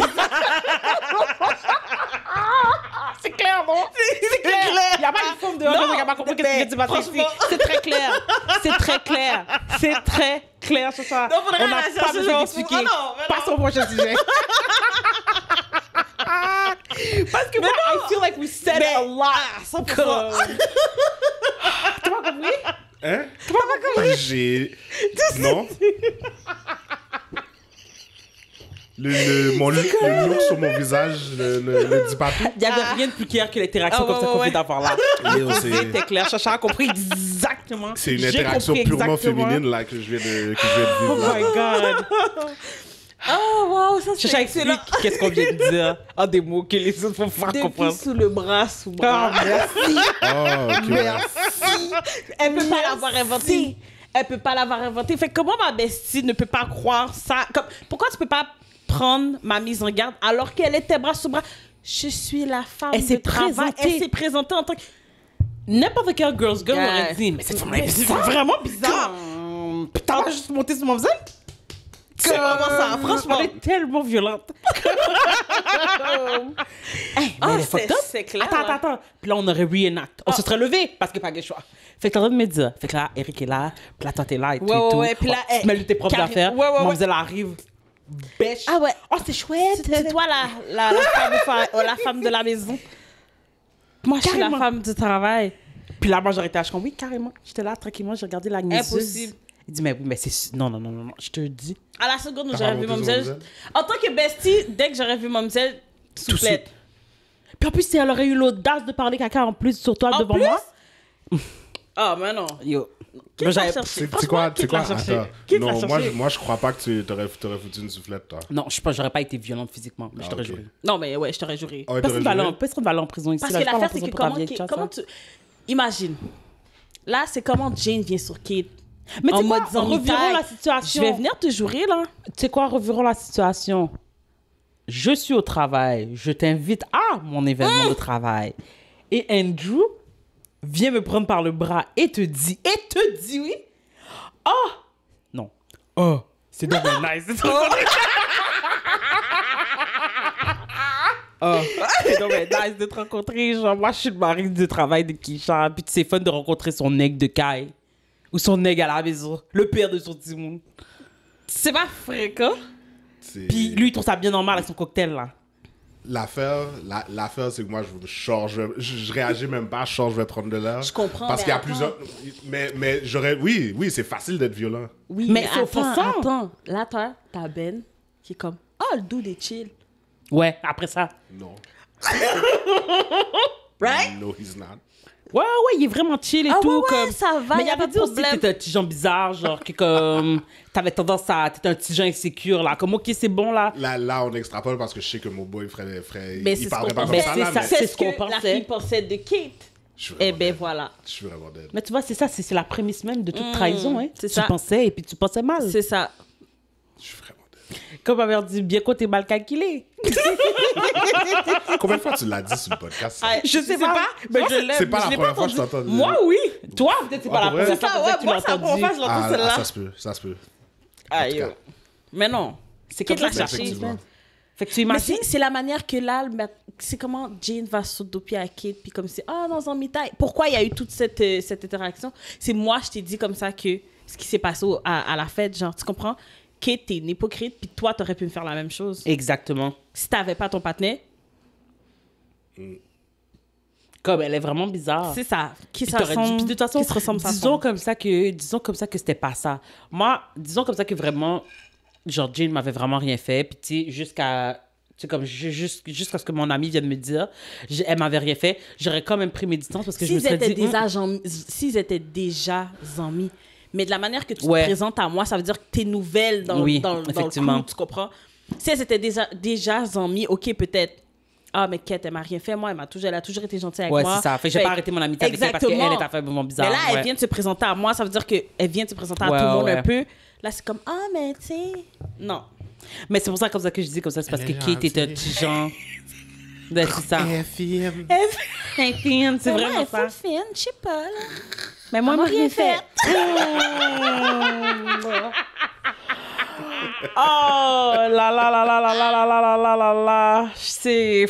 S1: C'est clair, non? C'est clair. Il n'y a pas une forme de...
S3: Non,
S1: Il n'y a pas compris
S3: mais
S1: qu'est-ce que tu vas
S3: franchement.
S1: ici. C'est très clair. C'est très clair. C'est très clair, c'est ça.
S3: Non, faudrait
S1: On n'a
S3: aller
S1: pas
S3: chercher
S1: besoin
S3: le
S1: d'expliquer.
S3: fou. Ah non, mais non.
S1: Passons au prochain sujet. Parce que moi, I feel like we said
S3: Mais-
S1: a lot.
S3: 100%.
S1: Tu m'as compris?
S2: Hein? J'ai... Non? Le look sur mon visage le dit pas tout.
S1: Il n'y avait rien de plus clair que l'interaction
S3: Ah,
S1: comme
S3: ouais,
S1: ça qu'on
S3: ouais,
S1: vient d'avoir là.
S2: Yo, c'est-
S1: C'était clair. Chacha a compris exactement.
S2: C'est une
S1: J'ai
S2: interaction
S1: compris
S2: purement
S1: exactement.
S2: féminine là, que je viens de
S1: Oh
S2: vivre. là.
S1: my God.
S3: Oh, wow, ça c'est
S1: Chacha explique qu'est-ce qu'on vient de dire en des mots que les autres vont faire
S3: Depuis
S1: comprendre.
S3: sous le bras, sous le
S1: Ah,
S3: bras.
S1: merci.
S2: Oh, ok.
S1: Merci.
S3: Elle peut pas l'avoir inventé. Elle peut pas l'avoir inventé. Fait que comment ma bestie ne peut pas croire ça? Comme, pourquoi tu peux pas prendre ma mise en garde alors qu'elle était bras sous bras? Je suis la femme
S1: Elle s'est
S3: de travail.
S1: présentée.
S3: Elle s'est présentée en tant que...
S1: N'importe quel girl
S3: Yeah.
S1: aurait dit, mais cette femme-là est
S3: Mais c'est
S1: bizarre.
S3: vraiment bizarre.
S1: Putain, elle a juste monté sur mon visage.
S3: C'est vraiment ça, franchement.
S1: Elle est tellement violente. Hey,
S3: Ah,
S1: mais elle est fucked up.
S3: c'est clair.
S1: Attends,
S3: là.
S1: attends. Puis là, on aurait reenact. On se serait levé parce qu'il n'y a pas de choix. Fait que t'es en train de me dire. Fait que là, Eric est là. Puis là, toi, t'es là et tout.
S3: Ouais,
S1: et tout.
S3: ouais, puis là,
S1: tu mêles tes propres
S3: carré-
S1: affaires.
S3: ouais, ouais, ouais.
S1: Mademoiselle arrive. Bêche.
S3: Ah ouais.
S1: Oh, c'est chouette.
S3: C'est toi la femme de la maison. Moi, je suis la
S1: Carrément.
S3: femme du travail.
S1: Puis la majorité, je suis comme, oui, carrément. J'étais là, tranquillement, j'ai regardé la niaiseuse.
S3: Impossible.
S1: Il dit, mais oui, mais c'est... Non, je te dis.
S3: À la seconde où
S2: T'as
S3: j'aurais vu
S2: remonté
S3: Mademoiselle,
S2: sur
S3: en tant que bestie, dès que j'aurais vu Mademoiselle,
S1: Tout de
S3: souplette.
S1: suite. Puis en plus, si elle aurait eu l'audace de parler caca en plus sur toi
S3: En
S1: devant
S3: plus?
S1: moi.
S3: Ah, mais non.
S1: Yo.
S3: Qui
S1: Moi,
S3: l'a
S1: j'avais-
S3: cherché?
S2: C'est quoi?
S3: Qui
S2: C'est quoi?
S3: l'a cherché?
S2: Attends.
S3: Qui l'a
S2: Non,
S3: cherché?
S2: moi, je crois pas que tu t'aurais foutu une soufflette, toi.
S1: Non, j'aurais pas été violente physiquement, mais je t'aurais
S2: ok.
S1: juré.
S3: Non, mais ouais, je t'aurais juré.
S2: Ah ouais,
S1: Personne
S2: t'aurais
S1: va
S2: juré?
S1: aller en prison ici.
S3: Parce
S1: là.
S3: que
S1: Je parle en
S3: l'affaire, c'est
S1: prison
S3: que
S1: pour ta
S3: comment,
S1: vieille chatte,
S3: comment
S1: ça.
S3: tu... Imagine. Là, c'est comment Jane vient sur Kate.
S1: Mais tu
S3: en
S1: sais quoi,
S3: mode disant,
S1: revirons
S3: Mitaille,
S1: la situation.
S3: Je vais venir te jurer, là.
S1: Tu sais quoi, revirons la situation. Je suis au travail. Je t'invite à mon événement de travail. Et Andrew vient me prendre par le bras et te dit, oui, oh, non, oh, c'est donc nice. C'est trop Oh. Non, mais nice de te rencontrer. Genre, moi, je suis le mari du travail de Kisha. Puis c'est fun de rencontrer son nègre de Kai. Ou son nègre à la maison. Le père de son petit monde.
S3: C'est pas fréquent.
S1: Puis lui, il trouve ça bien normal avec son cocktail, là.
S2: L'affaire, c'est que moi, je réagis même pas. Je vais prendre de l'air.
S3: Je comprends.
S2: Parce qu'il y a plusieurs... Mais j'aurais... Oui, c'est facile d'être violent.
S3: Oui, mais c'est offensant. Attends. Là, toi, t'as Ben qui est comme... Ah, le dude est chill.
S1: Ouais, après ça.
S2: Non.
S3: Right?
S2: No, he's not.
S1: Ouais, il est vraiment chill et tout.
S3: Ouais,
S1: comme...
S3: ça va,
S1: mais
S3: y a pas de problème.
S1: Aussi que t'étais un petit genre bizarre, genre que comme... T'avais tendance à... T'étais un petit genre insécure, là. Comme, OK, c'est bon, là.
S2: Là, on extrapole parce que je sais que mon boy
S3: Mais
S2: il parlerait pas comme ça, là.
S3: C'est ce que la fille pensait de Kate. Eh ben voilà.
S2: Je suis vraiment dead.
S1: Mais tu vois, c'est ça, c'est la prémisse même de toute trahison, hein.
S3: C'est
S1: tu
S3: ça.
S1: pensais et puis tu pensais mal.
S3: C'est ça.
S2: Je suis vraiment dead.
S1: Comme ma mère dit, bien qu'on t'es mal calculé.
S2: Combien de fois tu l'as dit sur le podcast? Ça?
S1: Je sais pas. Mais je l'aime.
S2: C'est pas la première fois que je t'entends.
S1: Moi, oui. Toi, peut-être c'est pas la première fois que tu l'as
S3: Moi, c'est la première fois que je l'entends celle-là.
S2: Ça se peut.
S3: Aïe. Mais non.
S1: C'est comme ça que ça
S3: chercher.
S1: Fait que tu
S3: Mais
S1: imagines.
S3: c'est la manière que là, c'est comment Jane va sauter à Kate, puis comme c'est dans un mitaille. Pourquoi il y a eu toute cette interaction? C'est moi, je t'ai dit comme ça que ce qui s'est passé à la fête, genre, tu comprends? Kate, t'es une hypocrite, puis toi, t'aurais pu me faire la même chose.
S1: Exactement.
S3: Si t'avais pas ton partenaire.
S1: Comme elle est vraiment bizarre.
S3: C'est ça. Qui
S1: Puis
S3: se ressemble,
S1: puis de toute façon,
S3: qui se ressemble
S1: disons comme ça que c'était pas ça. Moi, disons comme ça que vraiment, genre Jane m'avait vraiment rien fait. Puis tu sais, jusqu'à ce que mon ami vienne me dire, elle m'avait rien fait, j'aurais quand même pris mes distances parce que je me serais dit...
S3: S'ils étaient déjà amis, mais de la manière que tu te présentes à moi, ça veut dire que t'es nouvelle dans le coup, tu comprends? Si elles étaient déjà amies, ok, peut-être. Ah, mais Kate, elle m'a rien fait, moi, elle a toujours été gentille avec moi.
S1: Ouais, c'est ça. Fait que j'ai pas arrêté mon amitié avec elle parce qu'elle est affaiblement bizarre.
S3: Mais là, elle vient de se présenter à moi, ça veut dire qu'elle vient de se présenter à tout le monde un peu. Là, c'est comme, mais tu sais... Non.
S1: Mais c'est pour ça, comme ça que je dis comme ça, c'est parce que Kate est un petit genre... C'est ça.
S2: FM.
S1: FM, c'est vraiment ça.
S3: Fine, je sais pas, là.
S1: Mais moi,
S3: m'a rien fait.
S1: Oh là. C'est...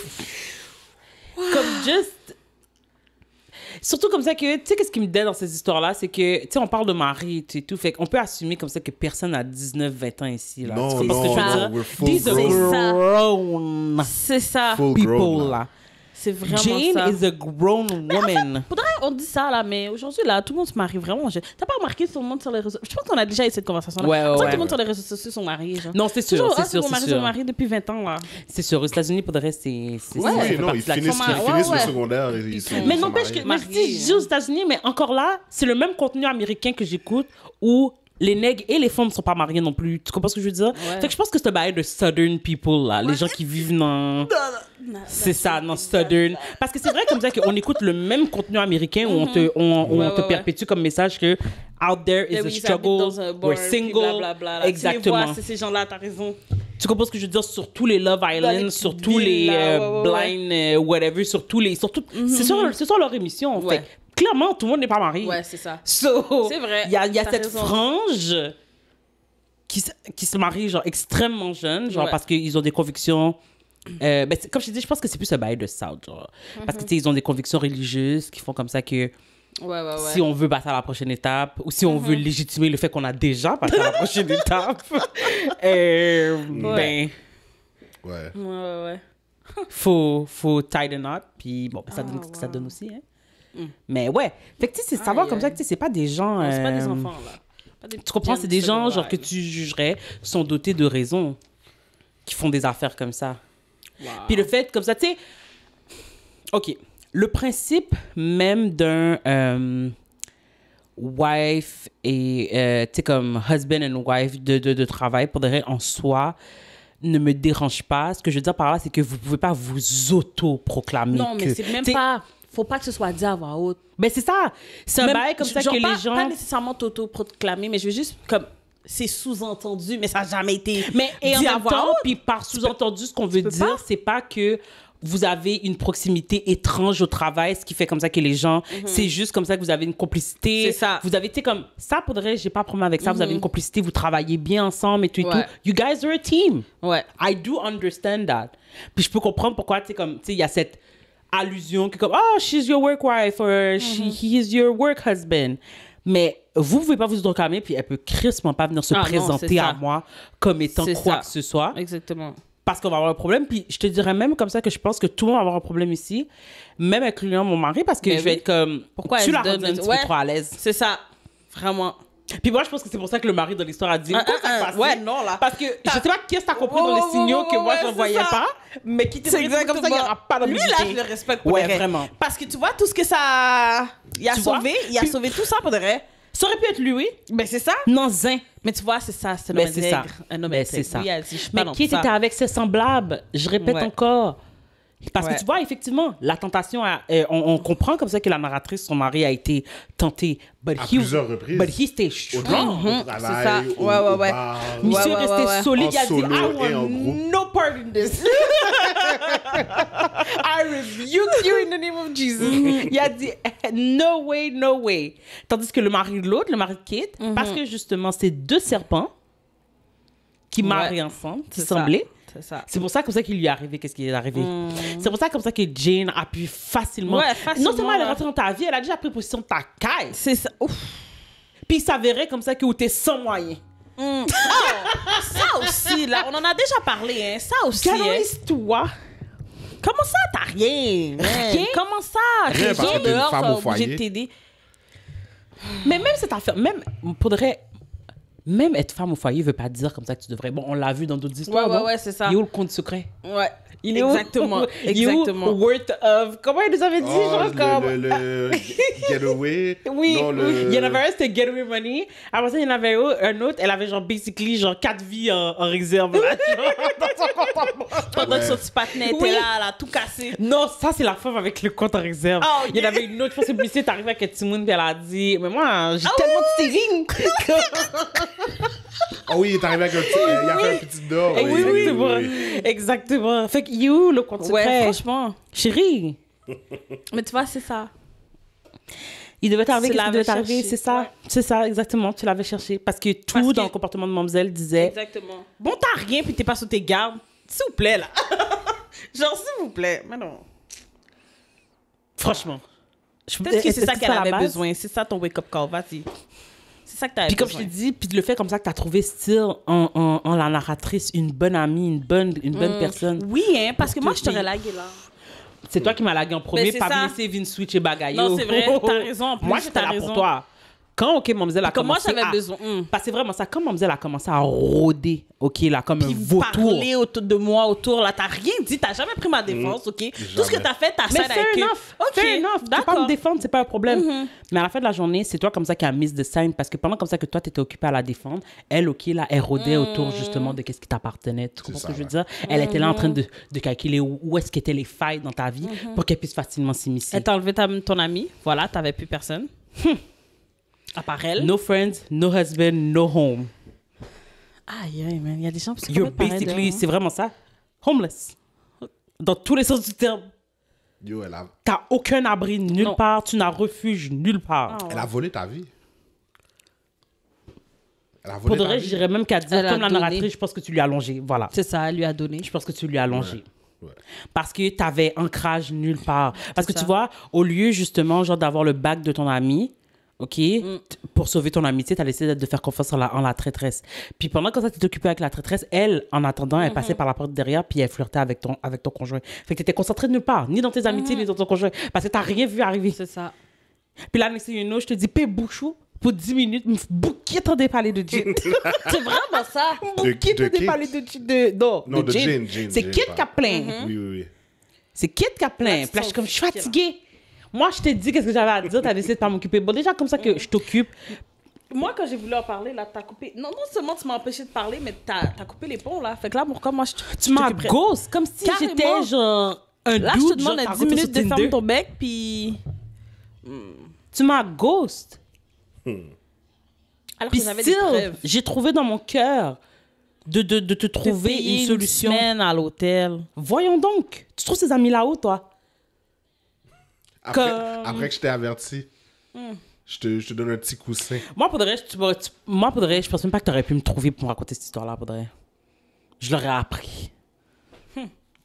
S1: Comme juste... Surtout comme ça que, tu sais, qu'est-ce qui me donne dans ces histoires-là, c'est que, tu sais, on parle de mari et tout, fait qu'on peut assumer comme ça que personne n'a 19-20 ans ici, là.
S2: Non,
S1: tu comprends ce que je veux dire?
S2: we're full
S1: These are grown
S3: C'est ça.
S2: Full
S1: people,
S2: grown,
S1: là.
S3: C'est vraiment
S1: Jane
S3: ça.
S1: is a grown woman.
S3: Faudrait, on dit ça, là, mais aujourd'hui, là, tout le monde se marie vraiment. T'as pas remarqué tout le monde sur les réseaux... Je pense qu'on a déjà eu cette conversation-là.
S1: Ouais.
S3: Tout le monde sur les réseaux sociaux sont mariés, genre.
S1: Non, c'est sûr, c'est sûr,
S3: Mon mari sont mariés depuis 20 ans, là.
S1: C'est sûr, aux États-Unis, pour le reste, c'est
S2: Oui, non, ils finissent le secondaire.
S1: Mais n'empêche que, je dis aux États-Unis, mais encore là, c'est le même contenu américain que j'écoute où les nègres et les femmes ne sont pas mariés non plus. Tu comprends ce que je veux dire?
S3: Ouais.
S1: Fait que je pense que c'est un bail de Southern people, là. Les gens qui vivent dans... C'est ça, dans Southern. Parce que c'est vrai comme ça qu'on écoute le même contenu américain où on te perpétue comme message que out there is a struggle, we're single. Exactement.
S3: Tu les vois, c'est ces gens-là, t'as raison.
S1: Tu comprends ce que je veux dire? Sur tous les Love Island, sur tous les Blind, whatever, sur tous les... C'est sur leur émission, en fait. Clairement, tout le monde n'est pas marié.
S3: Ouais, c'est ça.
S1: So,
S3: c'est vrai.
S1: Il y a cette frange qui se marie genre extrêmement jeune, genre parce qu'ils ont des convictions. Comme je te dis, je pense que c'est plus un bail de South, genre. Parce que tu sais, ils ont des convictions religieuses qui font comme ça que si on veut passer à la prochaine étape ou si on veut légitimer le fait qu'on a déjà passé à la prochaine étape, faut tie the knot, puis bon, ça donne ce que ça donne aussi, hein. Mais ouais, fait que tu sais, c'est savoir comme ça que tu sais, c'est pas des gens.
S3: Non, c'est pas des enfants, là.
S1: Tu comprends, c'est des gens genre que tu jugerais sont dotés de raison, qui font des affaires comme ça.
S3: Wow.
S1: Puis le fait comme ça, tu sais, ok, le principe même d'un wife et tu sais comme husband and wife de travail pour dire en soi ne me dérange pas. Ce que je veux dire par là, c'est que vous pouvez pas vous auto-proclamer.
S3: Non, mais c'est même pas. Faut pas que ce soit dit à voix haute.
S1: Ben c'est ça. C'est un bail comme ça que les gens...
S3: Pas nécessairement t'auto-proclamer, mais je veux juste comme c'est sous-entendu, mais ça n'a jamais été
S1: Mais et en
S3: dit à
S1: même
S3: voix
S1: temps,
S3: haute.
S1: puis par sous-entendu, ce qu'on veut
S3: peux
S1: dire,
S3: pas.
S1: c'est pas que vous avez une proximité étrange au travail, ce qui fait comme ça que les gens, c'est juste comme ça que vous avez une complicité.
S3: C'est ça.
S1: Vous avez, tu sais, comme ça, pour de vrai, j'ai pas de problème avec ça. Vous avez une complicité, vous travaillez bien ensemble et tout et
S3: Ouais.
S1: tout. You guys are a team.
S3: Ouais.
S1: I do understand that. Puis je peux comprendre pourquoi, tu sais, comme, tu sais, il y a cette allusion qui est comme, oh, she's your work wife or he is your work husband. Mais vous pouvez pas vous réclamer, puis elle peut crissement pas venir se
S3: Ah non,
S1: présenter
S3: c'est ça.
S1: à moi comme étant
S3: C'est
S1: quoi
S3: ça.
S1: que ce soit.
S3: Exactement.
S1: Parce qu'on va avoir un problème. Puis je te dirais même comme ça que je pense que tout le monde va avoir un problème ici, même incluant mon mari, parce que
S3: Mais
S1: je vais
S3: oui.
S1: être comme,
S3: Pourquoi
S1: tu
S3: elle
S1: la
S3: se
S1: rends un
S3: donne-
S1: petit
S3: Ouais.
S1: peu trop à l'aise.
S3: C'est ça. Vraiment.
S1: Puis moi, je pense que c'est pour ça que le mari dans l'histoire a dit, quoi ça se passait?
S3: Ouais, non, là.
S1: Parce que je sais pas qu'est-ce que t'as compris dans les
S3: Ouais,
S1: signaux
S3: ouais,
S1: que moi
S3: ouais,
S1: je ne
S3: c'est
S1: voyais
S3: ça.
S1: pas, mais qui
S3: C'est
S1: t'étaient comme ça, il n'y aura pas
S3: Lui,
S1: d'ambiguïté.
S3: là, je le respecte pour
S1: Ouais,
S3: de vrai.
S1: vraiment.
S3: Parce que tu vois, tout ce que ça... Il a
S1: Tu vois?
S3: sauvé,
S1: Puis-
S3: sauvé tout ça pour de vrai.
S1: Ça aurait pu être lui, oui.
S3: Ben, c'est ça.
S1: Non, zin.
S3: Mais tu vois, c'est ça. C'est un
S1: Ben,
S3: homme
S1: c'est ça.
S3: intègre. Un homme
S1: Ben,
S3: intègre.
S1: c'est ça.
S3: Oui, elle dit, je suis
S1: Mais
S3: pas dans
S1: qui
S3: ça.
S1: était avec ses semblables? Je répète
S3: Ouais.
S1: encore. Parce
S3: Ouais.
S1: que tu vois, effectivement, la tentation, on comprend comme ça que la narratrice, son mari a été tenté. But
S2: À
S1: he-
S2: plusieurs reprises.
S1: But he stayed
S2: Au
S1: strong.
S2: au travail,
S3: ça.
S2: au,
S3: Ouais, ouais,
S2: au
S3: ouais.
S2: bar.
S1: Monsieur
S3: Ouais, ouais,
S1: resté
S3: ouais.
S1: solide,
S2: En
S1: il a dit,
S2: solo
S1: I
S2: et en
S1: want
S2: groupe.
S1: no part in this. I rebuke you in the name of Jesus. Il a dit, no way, no way. Tandis que le mari de l'autre, le mari de Kate, parce que justement, c'est deux serpents qui marient ensemble, qui
S3: C'est ça.
S1: semblaient.
S3: C'est ça.
S1: C'est pour ça comme ça qu'il lui est arrivé qu'est-ce qui est arrivé. C'est pour ça comme ça que Jane a pu facilement.
S3: Ouais, facilement,
S1: non seulement elle est
S3: là.
S1: rentrée dans ta vie, elle a déjà pris possession de ta caille.
S3: C'est ça. Ouf.
S1: Puis il s'avérait comme ça que t'es sans moyens.
S3: Oh, ça aussi, là, on en a déjà parlé, hein. Ça aussi, hein.
S1: Calorise-toi.
S3: Comment ça, t'as rien?
S1: Rien?
S3: Comment ça?
S2: Rien
S3: T'es
S2: parce que t'es une
S3: dehors,
S2: femme
S3: t'es
S2: au
S3: obligé
S2: foyer.
S3: de t'aider.
S1: Mais même cette affaire, même faudrait. Même être femme au foyer veut pas dire comme ça que tu devrais. Bon, on l'a vu dans d'autres histoires.
S3: Ouais,
S1: non?
S3: ouais, c'est ça.
S1: Il est où le compte secret?
S3: Ouais.
S1: Il est où?
S3: Exactement.
S1: Il est où
S3: Exactement.
S1: worth of. Comment il nous avait dit,
S2: Oh,
S1: genre comme.
S2: le getaway.
S1: Oui,
S2: Non,
S1: il y en avait un, c'était Getaway Money. Après ça, il y en avait un autre, elle avait genre, basically, genre 4 vies en réserve. Là, genre, dans son compte en banque.
S3: Pendant que
S2: Ouais.
S3: son petit patinet était
S1: Oui.
S3: là, tout cassé.
S1: Non, ça, c'est la femme avec le compte en réserve.
S3: Oh,
S1: Il y en avait une autre, je pense que c'est Lucie est arrivée avec un petit monde, puis elle a dit, mais moi, j'ai tellement de savings.
S2: Ah oui, il est arrivé avec un petit. Il a fait un petit dehors.
S1: Exactement. Exactement. Fait que, you, le compte secret.
S3: Ouais, franchement.
S1: Chérie,
S3: Mais tu vois, c'est ça.
S1: il devait t'arriver,
S3: Tu
S1: qu'est-ce qui devait
S3: l'avais
S1: t'arriver,
S3: cherché,
S1: c'est ça.
S3: ouais.
S1: C'est ça, exactement, tu l'avais cherché. Parce que tout
S3: Parce que-
S1: dans le comportement de Mademoiselle disait,
S3: Exactement. Bon, t'as rien, puis t'es pas sous tes gardes. S'il vous plaît, là. Genre, s'il vous plaît. Mais non.
S1: franchement.
S3: Peut-être que c'est ça qu'elle
S1: la
S3: avait
S1: base?
S3: besoin. C'est ça ton wake-up call. Vas-y. C'est ça que t'avais
S1: Puis comme
S3: besoin.
S1: je te dis, puis le fait comme ça que tu as trouvé Steel en la narratrice, une bonne amie, une bonne personne.
S3: Oui, hein, parce que moi,
S1: Pour
S3: je
S1: te
S3: t'aurais
S1: payer.
S3: lagué là.
S1: C'est toi qui m'as lagué en premier,
S3: c'est
S1: pas
S3: ça.
S1: me laisser Vin Switch et Bagayo.
S3: Non, c'est vrai, t'as raison, en plus,
S1: Moi, j'étais
S3: t'as
S1: là
S3: raison.
S1: pour toi. Quand, OK, Mademoiselle a
S3: Comme moi,
S1: commencé
S3: j'avais
S1: à...
S3: besoin.
S1: Parce que c'est vraiment ça. Quand Mademoiselle a commencé à rôder, OK, là, comme un
S3: Puis
S1: vautour.
S3: parler autour de moi, autour, là, t'as rien dit, t'as jamais pris ma défense, OK? Tout ce que t'as fait, t'as
S1: Mais
S3: ça
S1: fair
S3: avec eux.
S1: enough.
S3: OK,
S1: Fair enough. Tu peux pas me
S3: d'accord.
S1: défendre, c'est pas un problème. Mais à la fin de la journée, c'est toi comme ça qui as mis de scène parce que pendant comme ça que toi, tu étais occupée à la défendre, elle, OK, là, elle rôdait autour justement de qu'est-ce qui t'appartenait. Tu comprends ce que je veux dire? Elle était là en train de calculer où est-ce qu'étaient les failles dans ta vie pour qu'elle puisse facilement s'immiscer.
S3: Elle t'a enlevé ton ami, voilà, t'avais plus personne. À part elle.
S1: No friends, no husband, no home.
S3: Aïe, aïe, man, il y a des gens qui
S1: You're basically, c'est vraiment ça. Homeless. Dans tous les sens du terme.
S2: Yo, elle a
S1: T'as aucun abri nulle
S3: Non.
S1: part, tu n'as refuge nulle part.
S3: Ah,
S2: Elle a volé ta vie. Elle a volé
S1: Pour de
S2: ta
S1: vrai,
S2: vie.
S1: je dirais même qu'à dire,
S3: Elle a
S1: comme la
S3: donné.
S1: narratrice, je pense que tu lui as allongé. Voilà.
S3: C'est ça, elle lui a donné.
S1: Je pense que tu lui as allongé.
S2: Ouais.
S1: Parce que tu avais ancrage nulle part. Parce que
S3: ça.
S1: tu vois, au lieu justement genre d'avoir le bac de ton ami, OK, pour sauver ton amitié, tu as décidé de faire confiance en la traîtresse. Puis pendant que ça, tu t'es occupé avec la traîtresse, elle, en attendant, elle passait par la porte derrière, puis elle flirtait avec ton conjoint. Fait que tu étais concentré de nulle part, ni dans tes amitiés, ni dans ton conjoint. Parce que tu rien vu arriver.
S3: C'est ça.
S1: Puis là, next thing you know, je te dis, paie bouchou pour 10 minutes, me bouquet t'en déparler de gin.
S3: C'est vraiment ça.
S1: Bouquet
S2: de
S1: t'en déparler de gin. Non,
S2: Non, de
S1: gin.
S2: gin,
S1: C'est
S2: gin,
S1: Kit
S2: pas.
S1: qui a plein.
S2: Oui, oui, oui.
S1: C'est Kit qui a plein. Puis là, je suis comme, je suis fatiguée. Moi, je t'ai dit qu'est-ce que j'avais à dire, t'as décidé de pas m'occuper. Bon, déjà, comme ça que je t'occupe.
S3: Moi, quand j'ai voulu en parler, là, t'as coupé. Non seulement tu m'as empêché de parler, mais t'as coupé les ponts, là. Fait que là, pourquoi moi,
S1: Tu m'as ghost, comme si
S3: Carrément.
S1: j'étais genre un
S3: Là,
S1: dude.
S3: je te demande
S1: genre,
S3: à
S1: t'as
S3: 10 minutes de
S1: rencontré sur
S3: fermer
S1: Tinder.
S3: ton bec, puis.
S1: Tu m'as ghost.
S3: Alors
S1: Puis
S3: que j'avais des
S1: still,
S3: preuves.
S1: j'ai trouvé dans mon cœur de te trouver une solution.
S3: Une semaine à l'hôtel.
S1: Voyons donc. Tu trouves ces amis là-haut, toi?
S2: Après que je t'ai averti, je te donne un petit coussin.
S1: Moi, pour de vrai, je pense même pas que tu aurais pu me trouver pour me raconter cette histoire-là, pour de vrai. Je l'aurais appris.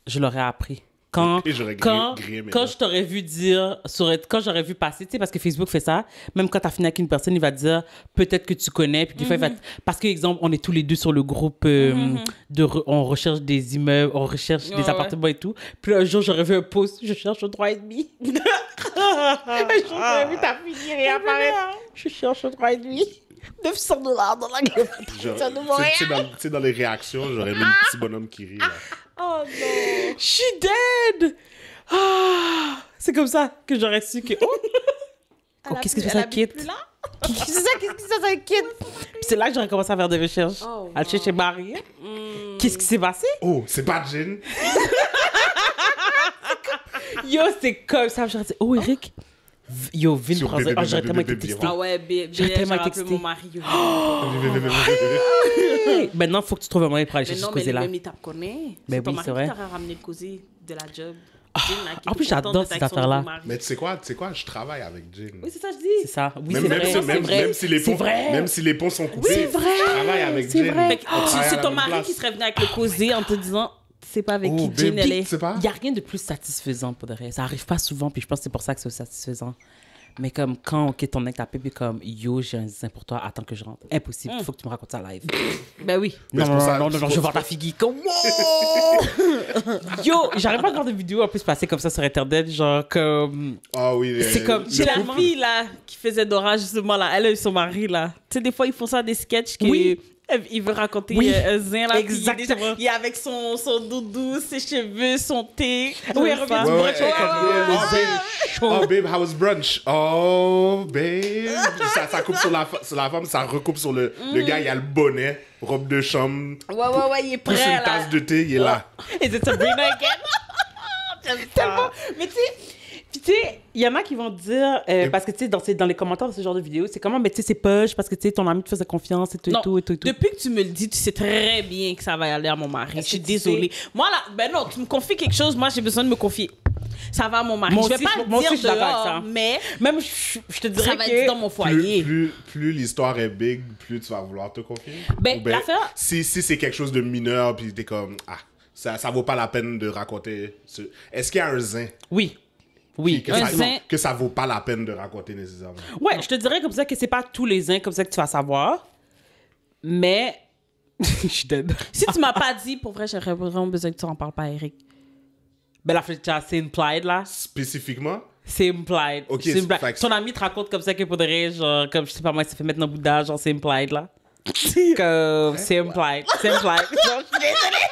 S1: Je l'aurais appris. Quand je t'aurais vu dire, quand j'aurais vu passer, tu sais, parce que Facebook fait ça, même quand t'as fini avec une personne, il va te dire peut-être que tu connais, puis des fois, il va parce que, exemple, on est tous les deux sur le groupe on recherche des immeubles, on recherche des appartements et tout. Puis un jour, j'aurais vu un post, je cherche un 3,5. Un jour, j'aurais vu ta fille réapparaître. Je cherche un 3,5. $900 dans la gueule.
S2: Tu sais, dans les réactions, j'aurais mis le petit bonhomme qui rit. Là.
S3: Oh non!
S1: Je suis dead! Ah, c'est comme ça que j'aurais su que. Oh, qu'est-ce que c'est ça, Kit? Qu'est-ce que c'est ça, Kit? Puis c'est là que j'aurais commencé à faire des recherches. À le chercher Marie. Qu'est-ce qui s'est passé?
S2: Oh, c'est pas Jean?
S1: Yo, c'est comme ça. J'aurais dit, oh, Eric. Yo, Vin prend ça. J'aurais tellement été texté.
S3: Ah ouais, j'ai tellement texté mon mari.
S1: Maintenant, il faut que tu trouves un moyen pour aller chercher ce causé-là.
S3: Mais t'as connais.
S1: Mais
S3: ton
S1: oui,
S3: mari
S1: c'est vrai.
S3: qui t'aurait ramené le causé de la job.
S1: En plus, j'adore cette affaire-là.
S2: Mais tu sais quoi? Je travaille avec Jean.
S3: Oui, c'est ça, je dis.
S1: C'est ça. Oui,
S2: Même si les ponts sont coupés,
S1: c'est vrai.
S2: je travaille avec Jean.
S3: C'est ton mari qui serait venu avec le causé en te disant, c'est pas avec qui Jean elle est.
S1: Il n'y a rien de plus satisfaisant pour de vrai. Ça arrive pas souvent, puis je pense que c'est pour ça que c'est satisfaisant. Mais comme quand ton mec t'appelle, puis comme yo, j'ai un dessin pour toi, attends que je rentre. Impossible, il faut que tu me racontes ça live.
S3: Ben oui.
S1: Non, je vais voir ta fille comme wow! Yo, j'arrive pas à voir des vidéos en plus passer comme ça sur Internet, genre comme.
S2: Ah oui,
S1: c'est comme.
S3: J'ai la fille là qui faisait Dora justement là, elle et son mari là. Tu sais, des fois ils font ça des sketchs qui.
S1: Oui.
S3: Il veut raconter un zin là.
S1: Exactement.
S3: Il est avec son doudou, ses cheveux, son thé.
S1: Oui, elle revient du brunch.
S2: Oh babe, how was brunch? Oh babe. Ça coupe sur la femme, ça recoupe sur le gars, il y a le bonnet, robe de chambre.
S3: Ouais, il est prêt là.
S2: Une tasse de thé, il est là.
S1: Is it Sabrina again? J'aime tellement. Mais tu sais, il y en a qui vont dire, parce que tu sais, dans les commentaires de ce genre de vidéo, c'est comment, mais tu sais, c'est poche parce que tu sais, ton ami te faisait confiance et tout, et tout.
S3: Depuis que tu me le dis, tu sais très bien que ça va aller à mon mari. Je suis désolée. Moi, là, ben non, tu me confies quelque chose, moi, j'ai besoin de me confier. Ça va à mon mari. Je vais pas le dire dehors, mais
S1: même je te dirais
S3: ça va être dans mon foyer.
S2: Plus l'histoire est big, plus tu vas vouloir te confier.
S3: Ben, l'affaire...
S2: Si c'est quelque chose de mineur, puis t'es comme, ça vaut pas la peine de raconter. Est-ce qu'il y a un zin?
S1: Oui.
S2: Que ça vaut pas la peine de raconter nécessairement.
S1: Ouais, je te dirais comme ça que c'est pas tous les zins comme ça que tu vas savoir. Mais je suis dead.
S3: Si tu m'as pas dit, pour vrai, j'aurais vraiment besoin que tu en parles pas à Eric.
S1: Ben là, c'est implied là.
S2: Spécifiquement?
S1: C'est implied.
S2: Ok,
S1: c'est implied. Ton ami te raconte comme ça que pour de vrai, genre, comme je sais pas moi, il s'est fait mettre dans le bout d'âge, genre c'est implied là. Comme c'est implied. C'est implied. Genre, je suis désolée.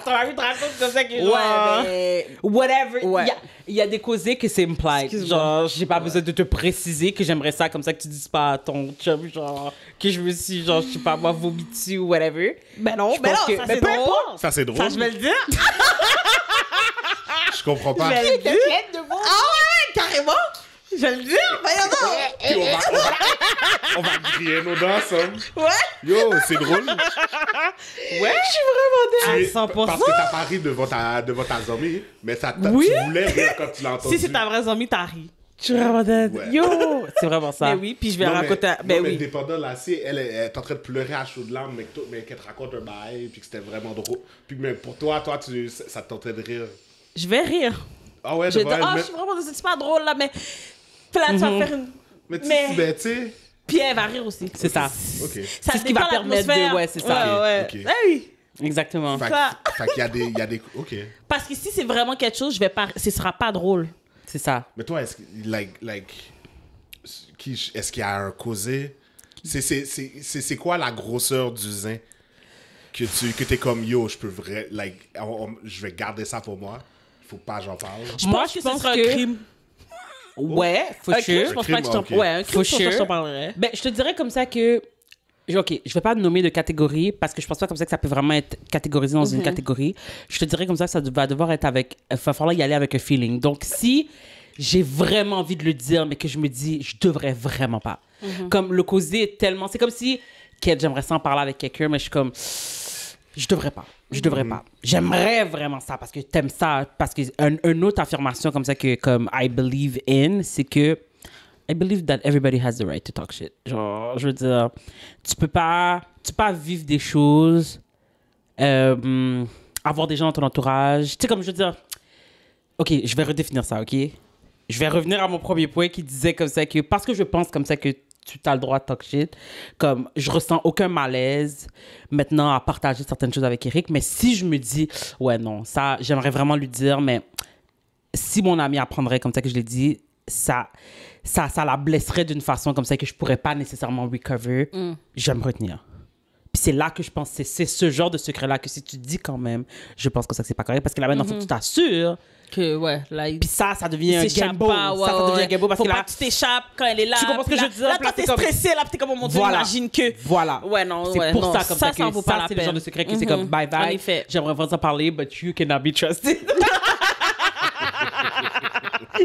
S1: Ton ami te raconte comme ça que genre...
S3: Ouais, mais...
S1: Whatever.
S3: Ouais.
S1: Il y a des causés que c'est implied. Genre, j'ai pas besoin de te préciser que j'aimerais ça comme ça que tu dises pas à ton chum, genre, que je me suis, genre, je sais pas, moi, vomi dessus ou whatever.
S3: Ben non,
S1: ça c'est drôle.
S2: Ça c'est drôle.
S1: Ça, je vais le dire.
S2: Je comprends pas.
S3: Je vais le dire. Ah ouais, carrément. Je vais le dire. Voyons donc.
S2: Puis on va griller nos dents ensemble.
S3: Ouais.
S2: Yo, c'est drôle.
S1: Ouais, je suis vraiment
S2: À 100%. Parce que t'as pas ri devant ta zombie, mais tu voulais rire quand tu l'as entendu.
S3: Si c'est ta vraie zombie, t'as ri.
S1: Je suis vraiment dead.
S2: Ouais.
S1: Yo, c'est vraiment ça.
S3: Mais oui, puis je vais raconter...
S2: Mais dépendant, là, si elle est en train de pleurer à chaudes larmes, mais qu'elle te raconte un bail, puis que c'était vraiment drôle. Puis mais pour toi, ça te tentait de rire.
S3: Je vais rire.
S2: Ah ouais,
S3: je vais dire, je suis vraiment... C'est pas drôle, là, mais... Puis là, tu vas faire une...
S2: Mais tu sais...
S3: Puis elle va rire aussi.
S1: C'est ça.
S2: OK.
S1: C'est ce qui va permettre de... Ouais, c'est ça.
S3: Ouais.
S2: Okay.
S3: Oui.
S1: Exactement.
S2: Fait qu'il y a des... OK.
S3: Parce que si c'est vraiment quelque chose, je vais pas... Ce sera pas drôle.
S1: C'est ça.
S2: Mais toi, est-ce qu'il y a un causé? C'est quoi la grosseur du zin que t'es comme, yo, je vais garder ça pour moi. Il faut pas j'en parle.
S3: Je pense que ce sera un crime.
S1: Ouais, faut
S3: un crime, je pense pas que je t'en parlerais. Ouais, un crime, je t'en parlerais.
S1: Ben, je te dirais comme ça que... OK, je vais pas nommer de catégorie parce que je pense pas comme ça que ça peut vraiment être catégorisé dans une catégorie. Je te dirais comme ça que ça va devoir être avec... Il va falloir y aller avec un feeling. Donc, si j'ai vraiment envie de le dire, mais que je me dis, je devrais vraiment pas. Comme le causer est tellement... C'est comme si, j'aimerais ça en parler avec quelqu'un, mais je suis comme... Je devrais pas. J'aimerais vraiment ça parce que t'aimes ça. Parce que une autre affirmation comme ça que comme I believe in, c'est que I believe that everybody has the right to talk shit. Genre, je veux dire, tu peux pas vivre des choses, avoir des gens dans ton entourage. Tu sais, comme je veux dire, OK, je vais redéfinir ça, OK? Je vais revenir à mon premier point qui disait comme ça que parce que je pense comme ça que tu as le droit de talk shit, comme je ressens aucun malaise maintenant à partager certaines choses avec Eric, mais si je me dis, ouais, non, ça, j'aimerais vraiment lui dire, mais si mon ami apprendrait comme ça que je l'ai dit, ça la blesserait d'une façon comme ça que je pourrais pas nécessairement recover, je vais me retenir. Puis c'est là que je pense, c'est ce genre de secret-là que si tu dis quand même, je pense que ça, c'est pas correct, parce que là, maintenant, faut que tu t'assures
S3: que, ouais, là,
S1: puis ça devient un gamble. Ça devient un gamble parce
S3: faut
S1: que
S3: pas
S1: là...
S3: que tu t'échappes quand elle est là.
S1: Tu comprends ce que je veux dire?
S3: Là, toi, t'es stressé, là, t'es comme, oh mon Dieu, imagine que...
S1: Voilà.
S3: Ouais, non,
S1: c'est
S3: ouais,
S1: pour
S3: non,
S1: ça, comme ça,
S3: ça en vaut pas la
S1: c'est
S3: peine.
S1: le genre de secret que c'est comme bye-bye.
S3: En effet.
S1: J'aimerais vraiment en parler, but you cannot be trusted.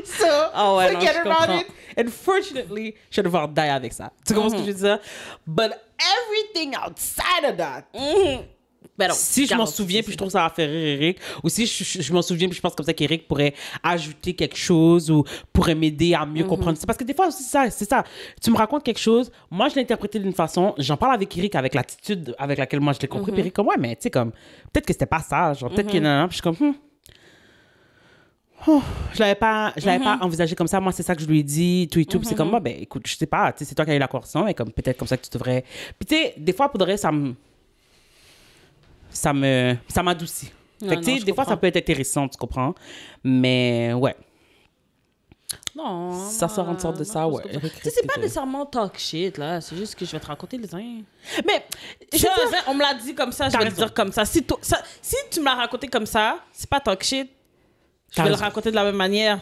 S1: So,
S3: Oh, ouais, non,
S1: forget
S3: je
S1: about
S3: comprends.
S1: it. Unfortunately, je vais devoir die avec ça. Tu comprends ce que je veux dire? But everything outside of that...
S3: Ben non,
S1: Si je m'en souviens, puis je trouve que ça va faire rire Eric, ou si je m'en souviens, puis je pense comme ça qu'Eric pourrait ajouter quelque chose ou pourrait m'aider à mieux comprendre. C'est parce que des fois, c'est ça. Tu me racontes quelque chose, moi, je l'ai interprété d'une façon, j'en parle avec Eric avec l'attitude avec laquelle moi je l'ai compris, puis Eric comme, ouais, mais tu sais, comme, peut-être que c'était pas ça, genre, peut-être que non, puis je suis comme, Oh, je l'avais pas envisagé comme ça. Moi, c'est ça que je lui ai dit, tout et tout. Puis c'est comme, moi, ben, écoute, je sais pas, tu sais, c'est toi qui as eu la conversation, mais comme, peut-être comme ça que tu devrais. Puis tu sais, des fois, pour de vrai, ça m'adoucit. Fait que, tu sais, des fois, ça peut être intéressant, tu comprends. Mais, ouais.
S3: Non.
S1: Ça sort en sorte de ça, ouais.
S3: Tu sais, c'est pas nécessairement talk shit, là. C'est juste que je vais te raconter les uns.
S1: Mais,
S3: on me l'a dit comme ça, je vais le dire comme ça. Si tu me l'as raconté comme ça, c'est pas talk shit. Je vais le raconter de la même manière.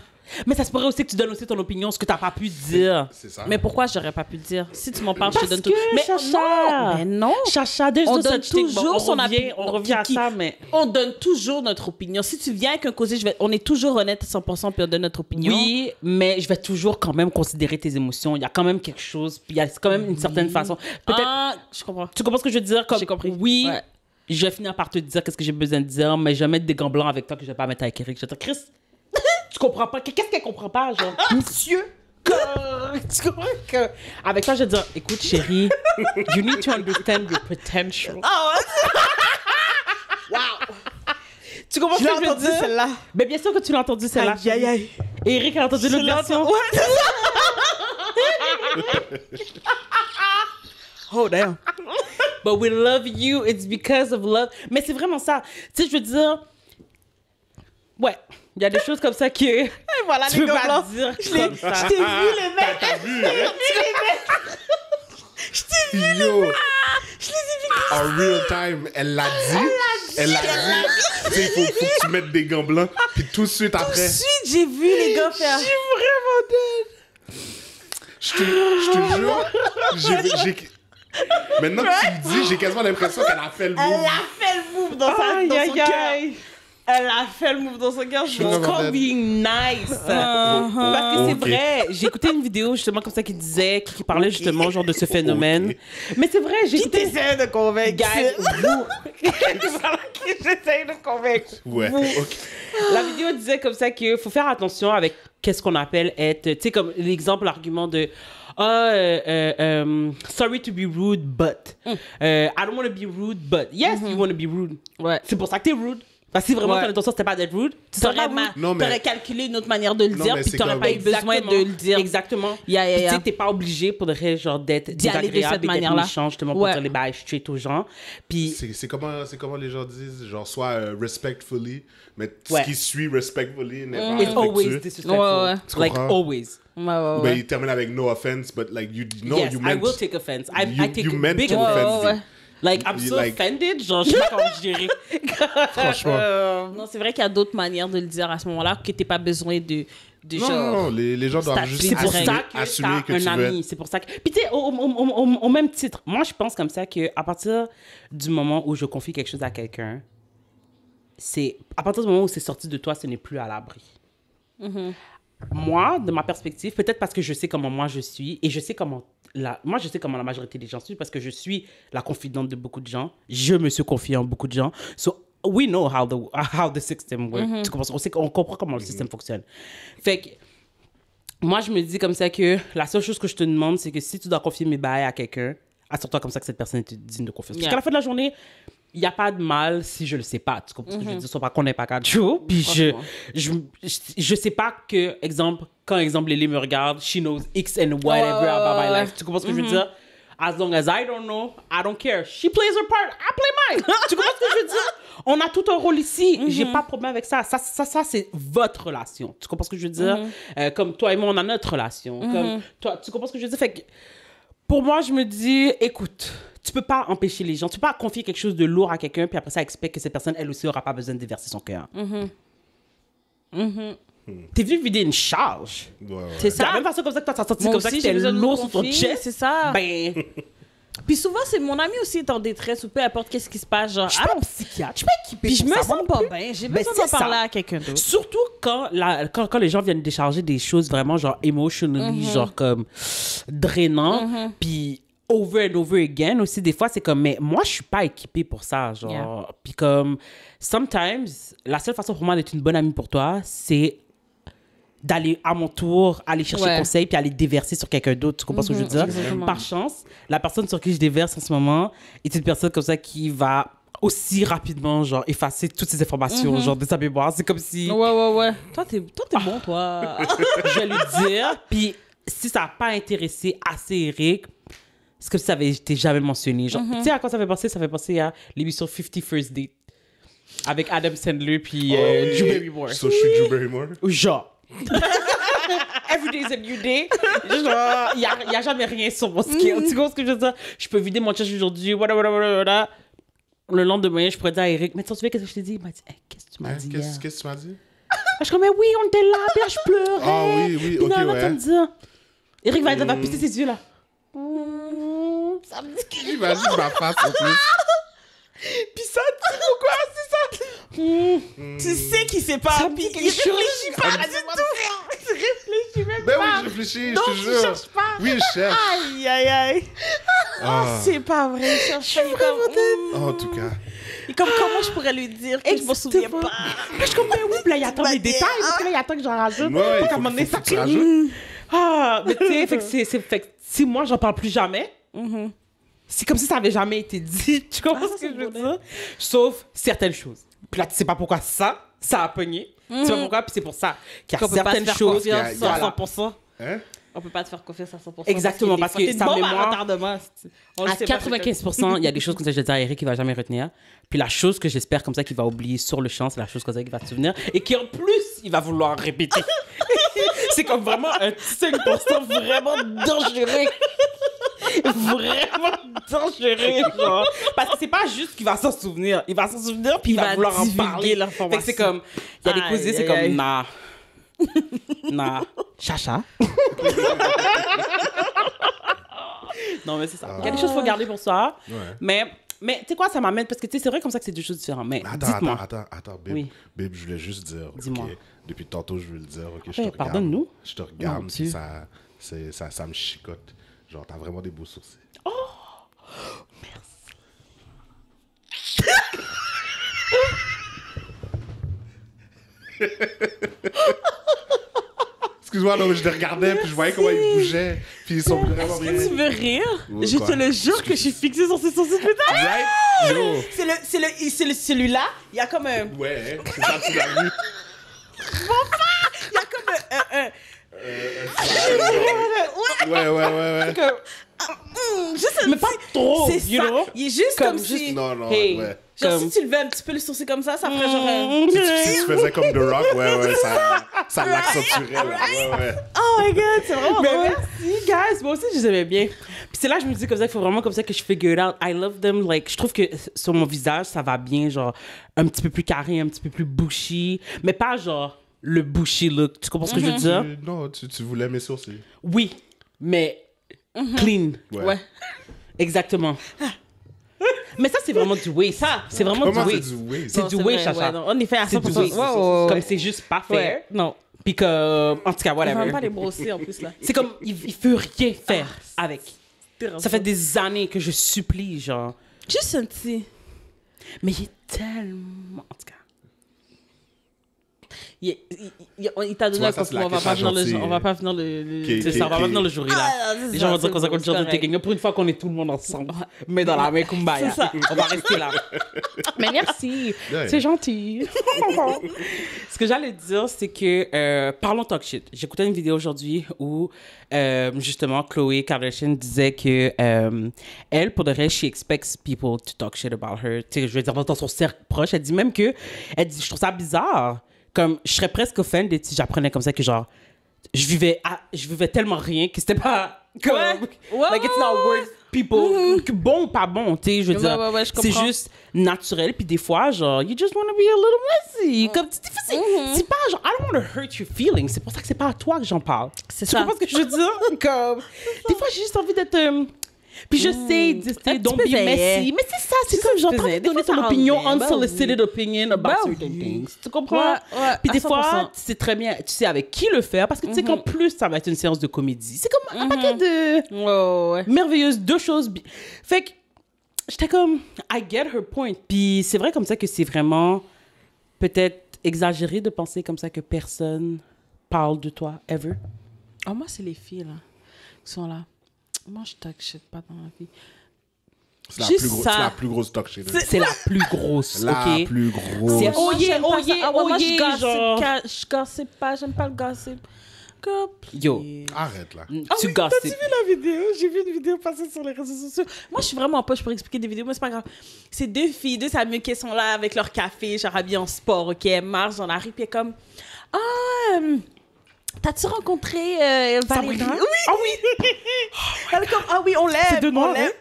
S1: Mais ça se pourrait aussi que tu donnes aussi ton opinion, ce que tu n'as pas pu dire.
S2: C'est ça.
S3: Mais pourquoi j'aurais pas pu le dire? Si tu m'en parles, je te donne tout.
S1: Mais
S3: Chacha! Mais non!
S1: Chacha,
S3: On donne toujours son opinion.
S1: On revient à ça, mais...
S3: On donne toujours notre opinion. Si tu viens avec un causé, on est toujours honnête à 100% puis on donne notre opinion.
S1: Oui, mais je vais toujours quand même considérer tes émotions. Il y a quand même quelque chose, puis il y a quand même une certaine façon. Peut-être...
S3: Ah, je comprends.
S1: Tu comprends ce que je veux dire? Comme,
S3: j'ai compris.
S1: Oui,
S3: ouais.
S1: Je vais finir par te dire qu'est-ce que j'ai besoin de dire, mais je vais mettre des gants blancs avec toi que je vais pas mettre avec Eric. Je vais te dire, Chris... Tu comprends pas? Qu'est-ce qu'elle comprend pas, genre? Monsieur? Tu comprends que... Avec toi, je vais dire, écoute, chérie, you need to understand your potential.
S3: Ah ouais?
S1: Wow! Tu comprends ce que je veux dire?
S3: Celle-là.
S1: Mais bien sûr que tu l'as entendu, celle-là.
S3: Aïe, aïe.
S1: Et Eric a entendu l'autre version.
S3: Ouais. Oh, damn.
S1: But we love you, it's because of love. Mais c'est vraiment ça. Tu sais, je veux dire... Ouais, il y a des choses comme ça que...
S3: Et voilà,
S1: tu
S3: les
S1: peux
S3: gars
S1: pas
S3: blancs.
S1: dire
S3: Je
S1: comme ça.
S3: t'ai vu, les mecs.
S2: T'as vu, hein?
S3: Je t'ai vu.
S2: Yo,
S3: Je les ai vus.
S2: en real time, elle l'a dit. Elle l'a dit. Tu sais, faut que tu mettes des gants blancs. Puis tout de suite après,
S3: Ensuite, j'ai vu les gars faire.
S1: Je suis vraiment dead.
S2: je te jure, j'ai... Maintenant que tu le dis, j'ai quasiment l'impression qu'elle a fait le
S3: Elle
S2: move.
S3: a fait le move dans son
S1: Aïe,
S3: cœur.
S1: aïe.
S3: Elle a fait le move dans son cœur.
S2: suis
S1: It's
S2: vraiment
S1: called
S2: dead.
S1: being nice. Parce que c'est
S2: Ok.
S1: vrai. J'ai écouté une vidéo justement comme ça qui disait, qui parlait justement genre de ce phénomène.
S2: Ok.
S1: Mais c'est vrai, j'ai
S3: Qui
S1: écouté...
S3: t'essaie de convaincre?
S1: Guys, vous...
S3: Voilà qui j'essaie de convaincre.
S2: Ouais,
S1: Vous-
S2: ok.
S1: La vidéo disait comme ça qu'il faut faire attention avec qu'est-ce qu'on appelle être... Tu sais, comme l'exemple, l'argument de... sorry to be rude, but... I don't want to be rude, but... Yes, you want to be rude.
S3: Ouais.
S1: C'est pour ça que t'es rude. Parce que si vraiment
S3: Ouais.
S1: ton intention, c'était pas d'être rude, tu serais pas
S3: T'aurais,
S1: rude.
S2: Non, mais-
S3: t'aurais calculé une autre manière de le
S2: Non,
S3: dire,
S2: mais
S3: puis
S2: c'est
S3: t'aurais
S2: comme-
S3: pas eu besoin de le dire.
S1: Exactement.
S3: Yeah, yeah,
S1: Puis tu
S3: yeah.
S1: sais, t'es pas obligé pour de vrai, genre, d'être
S3: D'y aller de
S1: désagréable
S3: cette
S1: et d'être
S3: manière-là.
S1: méchant, justement, pour
S3: Ouais.
S1: dire les bails straight aux gens. Puis,
S2: C'est comment les gens disent, genre, soit respectfully, mais
S1: Ouais.
S2: ce qui suit respectfully n'est pas
S1: it's always
S2: respectueux.
S1: disrespectful.
S3: Ouais, ouais.
S2: Tu
S1: Like,
S2: comprends?
S1: always.
S3: Ouais, ouais,
S2: Ben,
S3: ouais.
S2: il termine avec no offense, but like, you know,
S1: Yes,
S2: you
S1: I
S2: meant...
S1: will take offense. I
S2: you
S1: take
S2: meant
S1: big
S2: to
S1: offense.
S2: offend
S3: ouais.
S2: me.
S1: Like, I'm
S2: You
S1: so
S2: like-
S1: offended. Genre, je sais pas comment gérer.
S2: Franchement.
S3: Non, c'est vrai qu'il y a d'autres manières de le dire à ce moment-là que t'as pas besoin de
S2: Non,
S3: genre...
S2: non, les gens doivent
S3: statuer
S2: juste
S1: C'est pour
S3: direct.
S1: ça que
S2: assumer que
S1: t'as
S2: tu
S1: un
S2: veux
S1: ami.
S2: être...
S1: C'est pour ça que... Puis tu sais, au même titre, moi, je pense comme ça qu'à partir du moment où je confie quelque chose à quelqu'un, c'est... À partir du moment où c'est sorti de toi, ce n'est plus à l'abri. Moi, de ma perspective, peut-être parce que je sais comment moi je suis et je sais comment moi, je sais comment la majorité des gens suivent parce que je suis la confidente de beaucoup de gens. Je me suis confiée en beaucoup de gens. So, we know how the system works. Tu comprends? On comprend comment le système fonctionne. Fait que, moi, je me dis comme ça que la seule chose que je te demande, c'est que si tu dois confier mes bails à quelqu'un, assure-toi comme ça que cette personne est digne de confiance. Parce qu'à la fin de la journée, il n'y a pas de mal si je le sais pas. Tu comprends ce que je veux dire? Soit pas qu'on n'est pas 4 jours. Puis je sais pas que, quand Lily me regarde, she knows X and whatever about my life. Tu comprends ce que je veux dire? As long as I don't know, I don't care. She plays her part, I play mine. Tu comprends ce que je veux dire? On a tout un rôle ici. J'ai pas de problème avec ça. Ça c'est votre relation. Tu comprends ce que je veux dire? Comme toi et moi, on a notre relation. Comme toi, tu comprends ce que je veux dire? Fait que, pour moi, je me dis, écoute, tu peux pas empêcher les gens. Tu peux pas confier quelque chose de lourd à quelqu'un, puis après ça, expecter que cette personne, elle aussi, aura pas besoin de déverser son cœur. T'es venu vider une charge.
S2: Ouais.
S3: C'est
S1: De
S3: ça.
S1: la même façon comme ça que t'as senti
S3: Moi
S1: comme ça
S3: aussi,
S1: que
S3: j'ai
S1: c'était
S3: besoin de
S1: lourd
S3: me
S1: sur ton
S3: confier,
S1: chest.
S3: c'est ça.
S1: Ben,
S3: Puis souvent, c'est mon ami aussi est en détresse ou peu importe qu'est-ce qui se passe. Genre,
S1: je suis pas psychiatre, je suis pas équipée.
S3: puis je
S1: pour
S3: me
S1: ça,
S3: sens
S1: moi
S3: pas
S1: non plus.
S3: bien. J'ai
S1: Ben,
S3: besoin
S1: c'est
S3: d'en parler
S1: ça.
S3: à quelqu'un d'autre.
S1: Surtout quand les gens viennent décharger des choses vraiment genre emotionally, genre comme drainant, puis over and over again aussi, des fois, c'est comme, mais moi, je suis pas équipée pour ça, genre.
S3: Yeah.
S1: Puis comme, sometimes, la seule façon pour moi d'être une bonne amie pour toi, c'est d'aller à mon tour, aller chercher conseil, puis aller déverser sur quelqu'un d'autre. Tu comprends ce que je veux dire?
S3: exactement.
S1: Par chance, la personne sur qui je déverse en ce moment est une personne comme ça qui va aussi rapidement, genre, effacer toutes ces informations, genre, de sa mémoire. C'est comme si...
S3: Ouais. Toi, t'es bon, toi.
S1: je vais lui dire, puis si ça n'a pas intéressé assez Eric, c'est comme si ça avait été jamais mentionné. Genre, tu sais à quoi ça fait penser? Ça fait penser à l'émission 50 First Date avec Adam Sandler puis Drew Barrymore.
S2: So, je suis Drew Barrymore.
S1: Genre. Every day is a new day. Genre, il n'y a jamais rien sur mon skill. Tu comprends ce que je veux dire? Je peux vider mon chest aujourd'hui, voilà. Le lendemain, je pourrais dire à Eric, mais tu te souviens qu'est-ce que je t'ai dit? Il m'a dit, hey, qu'est-ce que tu m'as dit hier?
S2: Qu'est-ce que tu m'as dit?
S1: Je suis comme, mais oui, on était là, puis là, je pleurais.
S2: Ah oui,
S1: Puis
S2: ok,
S1: non,
S2: ouais.
S1: attends de dire. Eric va pisser ses yeux, là. Ça me dit qu'il
S2: J'imagine ma face en plus.
S1: Puis ça, tu sais pourquoi? C'est ça.
S3: Tu sais qu'il sait pas.
S1: Ça me
S3: Puis
S1: dit
S3: il
S1: quelque chose.
S3: réfléchit pas du tout. Tu réfléchis même
S2: Ben oui,
S3: pas.
S2: je réfléchis,
S3: Non,
S2: je te
S3: tu
S2: jure.
S3: cherches pas.
S2: Oui, je cherche.
S3: Aïe.
S2: Ah.
S3: C'est pas vrai. Je cherche pas. Il est comme,
S2: En tout cas.
S3: Et comme comment je pourrais lui dire que je me souviens pas.
S1: Là, je suis comme, mais oui, puis là, il attend les détails. Parce que là, il attend que j'en rajoute.
S2: Ouais,
S1: Pour
S2: il
S1: qu'à un moment donné,
S2: faut
S1: ça
S2: que tu rajoutes.
S1: Ah, mais tu sais, fait que si moi, j'en parle plus jamais, c'est comme si ça avait jamais été dit. Tu comprends ce que je veux dire? Sauf certaines choses. Puis là, tu sais pas pourquoi ça a pogné. Tu sais pas pourquoi, puis c'est pour ça qu'il y a
S3: Qu'on peut pas te
S1: certaines
S3: faire
S1: choses.
S3: confiance
S2: il y a-
S3: à 100%.
S2: Hein?
S3: On peut pas te faire confiance à 100%.
S1: Exactement, parce que
S3: t'es
S1: sa
S3: bon
S1: mémoire-
S3: à retardement. On le
S1: À
S3: sait pas,
S1: 95%, il y a des choses comme ça que je dis à Eric qu'il va jamais retenir. Puis la chose que j'espère comme ça qu'il va oublier sur le champ, c'est la chose comme ça qu'il va se souvenir. Et qui en plus, il va vouloir répéter. C'est comme vraiment un 5% vraiment dangereux. Vraiment dangereux, genre. Parce que c'est pas juste qu'il va s'en souvenir. Il va s'en souvenir, puis il va
S3: va
S1: vouloir en
S3: divulguer
S1: parler.
S3: l'information.
S1: Fait que c'est comme... Il y a des
S3: Aïe,
S1: cousins, c'est
S3: aïe,
S1: comme...
S3: aïe.
S1: Nah. Chacha. Non, mais c'est ça. Il y a des choses qu'il faut garder pour soi.
S2: Ouais.
S1: Mais tu sais quoi, ça m'amène... Parce que tu sais, c'est vrai comme ça que c'est deux choses différentes. Mais dites-moi.
S2: Attends, Bib.
S1: Oui.
S2: Bib, je voulais juste dire. ok,
S1: Dis-moi.
S2: Depuis tantôt, je veux le dire. Ok, je te
S1: Ouais,
S2: regarde.
S1: pardonne-nous.
S2: Je te regarde,
S1: Mon
S2: puis
S1: Dieu.
S2: ça me chicote. Genre, t'as vraiment des beaux sourcils. Excuse-moi, non, mais je les regardais, puis je voyais comment ils bougeaient. Puis ils sont vraiment bien.
S3: Tu veux rire?
S2: Ouais,
S3: Je
S2: quoi?
S3: te le jure que je suis fixée sur ces sourcils plus tard.
S2: Right? Yo.
S3: C'est celui-là. Il y a comme un.
S2: Ouais, c'est ça, tu l'as vu.
S3: Il y a comme un.
S2: Ouais.
S3: Juste
S1: Mais pas trop,
S3: C'est
S1: you
S3: ça.
S1: know?
S3: Il est juste comme si.
S2: Non,
S1: Hey.
S2: ouais.
S3: Genre,
S1: Comme-
S3: si tu levais un petit peu le sourcil comme ça ferait genre un.
S2: Si tu faisais comme The Rock, ouais, ça l'accentuerait, là. Ouais.
S3: Oh my god, c'est vraiment
S1: Mais
S3: drôle.
S1: merci, guys. Moi aussi, je les aimais bien. Puis c'est là que je me dis comme ça qu'il faut vraiment comme ça que je figure it out. I love them. Like, je trouve que sur mon visage, ça va bien, genre, un petit peu plus carré, un petit peu plus bushy. Mais pas genre le bushy look. Tu comprends ce que je veux dire?
S2: Non, tu voulais mes sourcils.
S1: Oui, mais clean.
S3: Ouais.
S1: Exactement. Mais ça, c'est vraiment du way. Ça, c'est vraiment
S2: Comment
S1: du
S2: c'est
S1: way.
S2: du way?
S1: C'est
S3: Non,
S1: du
S3: c'est
S1: way,
S3: vrai,
S1: Chacha.
S3: ouais, non, on est fait à
S1: C'est
S3: 100%.
S1: du way.
S3: Ouais.
S1: Comme c'est juste pas fair.
S3: Ouais. Non.
S1: Puis que, en tout cas,
S3: On va
S1: whatever.
S3: pas les brosser en plus là.
S1: C'est comme, il veut rien faire avec. Ça fait des années que je supplie, genre.
S3: Juste un petit.
S1: Mais il est tellement... En tout cas.
S3: Il t'a donné
S2: vois,
S3: un
S2: ça, c'est
S3: compliment.
S2: la
S3: On va pas venir le...
S1: C'est ça, on va pas venir le jury, là.
S3: Ah, c'est
S1: Les
S3: ça,
S1: gens vont dire
S3: c'est
S1: qu'on s'accorde
S3: bon,
S1: sur
S3: c'est
S1: le taking. Pour une fois qu'on est tout le monde ensemble, mais dans la main, kumbaya.
S3: C'est ça.
S1: On va rester là. Mais merci.
S2: Ouais.
S1: C'est gentil. Ce que j'allais dire, c'est que, parlons talk shit. J'écoutais une vidéo aujourd'hui où, justement, Khloé Kardashian disait que, elle, pour de vrai, she expects people to talk shit about her. Tu sais, je veux dire, dans son cercle proche, elle dit même que, elle dit, je trouve ça bizarre. Comme, je serais presque offended si j'apprenais comme ça que, genre, je vivais tellement rien que c'était pas comme, like it's not worth people, que bon ou pas bon, tu sais, je veux dire,
S3: ouais, je
S1: c'est
S3: comprends.
S1: juste naturel, puis des fois, genre, you just want to be a little messy, comme, c'est pas, genre, I don't want to hurt your feelings, c'est pour ça que c'est pas à toi que j'en parle.
S3: C'est
S1: Tu
S3: ça.
S1: comprends ce que je veux dire? Comme, des fois, j'ai juste envie d'être... Puis je sais, don't be messy. Mais c'est ça, c'est comme genre, t'as envie de
S3: Des
S1: donner
S3: fois,
S1: ton
S3: ça
S1: opinion,
S3: revient. Ben
S1: unsolicited opinion about
S3: Ben
S1: certain
S3: oui.
S1: things. Tu comprends?
S3: Ouais,
S1: Puis
S3: à
S1: des fois,
S3: 100%.
S1: tu sais très bien, tu sais avec qui le faire, parce que tu sais qu'en plus, ça va être une séance de comédie. C'est comme un paquet de
S3: Ouais.
S1: merveilleuses, deux choses. Fait que j'étais comme, I get her point. Puis c'est vrai comme ça que c'est vraiment peut-être exagéré de penser comme ça que personne parle de toi, ever.
S3: Oh, moi, c'est les filles, là, qui sont là. Moi, je talk shit pas dans la vie.
S2: C'est
S3: Juste
S2: la
S3: ça.
S2: plus grosse talk shit.
S1: C'est la plus grosse,
S2: La
S1: OK?
S2: plus grosse.
S1: C'est-
S3: Moi, j'aime pas ça. Ah ouais, moi,
S1: oyez, genre.
S3: je gossip pas, j'aime pas le gossip.
S1: Yo,
S2: Arrête là.
S1: tu gossip.
S3: T'as-tu vu la vidéo? J'ai vu une vidéo passer sur les réseaux sociaux. Moi, je suis vraiment poche pour expliquer des vidéos, mais c'est pas grave. C'est deux filles, deux amies qui sont là avec leur café, genre habillées en sport, OK? Elles marchent dans la rue, puis elles comme... Ah, t'as-tu rencontré Valérie?
S1: Sabrina?
S3: Oui!
S1: Ah oui!
S3: Elle est comme, ah oui, on l'aime.
S1: C'est de
S3: on
S1: noir,
S3: l'aime.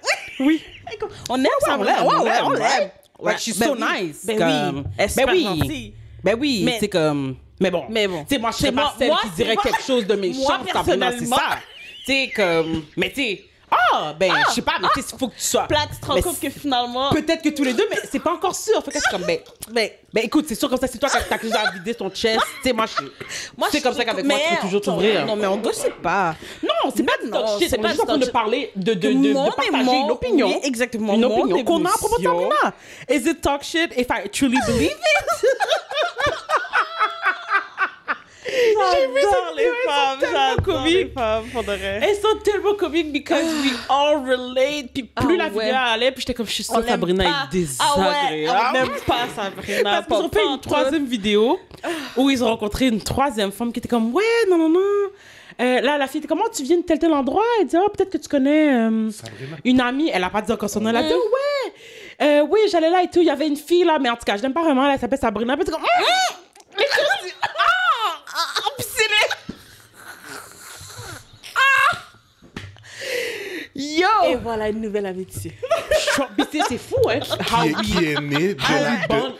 S1: Oui.
S3: Elle est comme, on aime Sabrina. Ouais, on l'aime.
S1: Like, she's so nice.
S3: Ben
S1: comme...
S3: oui. Elle est super gentille.
S1: Ben oui,
S3: Mais-
S1: c'est comme... Mais bon.
S3: Mais bon.
S1: Tu sais, moi, je serais
S3: C'est
S1: pas
S3: moi-
S1: celle
S3: moi,
S1: qui
S3: c'est
S1: dirait
S3: moi-
S1: quelque chose de méchant,
S3: moi,
S1: Sabrina, c'est
S3: personnellement.
S1: ça. Tu sais, comme... Mais tu sais... je sais pas, mais tu sais, il faut que tu sois...
S3: Là, tu te rends
S1: Mais
S3: compte que finalement...
S1: Peut-être que tous les deux, mais c'est pas encore sûr. Fait que c'est comme, ben écoute, c'est sûr comme ça, c'est toi qui t'as déjà vidé ton chest. Tu sais, moi, c'est comme ça qu'avec moi, tu peux toujours t'ouvrir.
S3: Non, mais on gossip pas.
S1: Non, c'est pas du
S3: non,
S1: talk shit.
S3: c'est
S1: On
S3: pas
S1: est juste
S3: du
S1: en train de
S3: talk
S1: parler, de
S3: Mon
S1: partager
S3: émo-
S1: une opinion.
S3: oui, exactement,
S1: Une
S3: mon
S1: opinion qu'on a à propos de
S3: émotion.
S1: Sabrina. Is it talk shit if I truly believe it? J'ai vu
S3: J'adore
S1: cette
S3: les
S1: vidéo,
S3: femmes,
S1: elles sont tellement
S3: j'adore les
S1: comiques.
S3: femmes, pour de vrai.
S1: Elles sont tellement comiques because we all relate. Puis plus la
S3: Ah
S1: vidéo
S3: ouais.
S1: allait, puis j'étais comme, je suis
S3: On
S1: sûre
S3: l'aime
S1: Sabrina
S3: pas.
S1: est désagréable.
S3: Ah ouais, on n'aime pas Sabrina.
S1: Parce qu'ils ont fait une troisième vidéo où ils ont rencontré une troisième femme qui était comme, ouais, non. Là, la fille était comment tu viens de tel endroit? Elle dit, peut-être que tu connais
S2: Sabrina.
S1: une amie. Elle a pas dit encore son nom. Elle a dit, ouais, oui, j'allais là et tout. Il y avait une fille là, mais en tout cas, je l'aime pas vraiment. Elle s'appelle Sabrina. Puis c'est comme, mais je dis, puis c'est Yo!
S3: Et voilà une nouvelle amitié.
S1: Puis c'est fou, hein?
S2: Qui est né
S1: bon.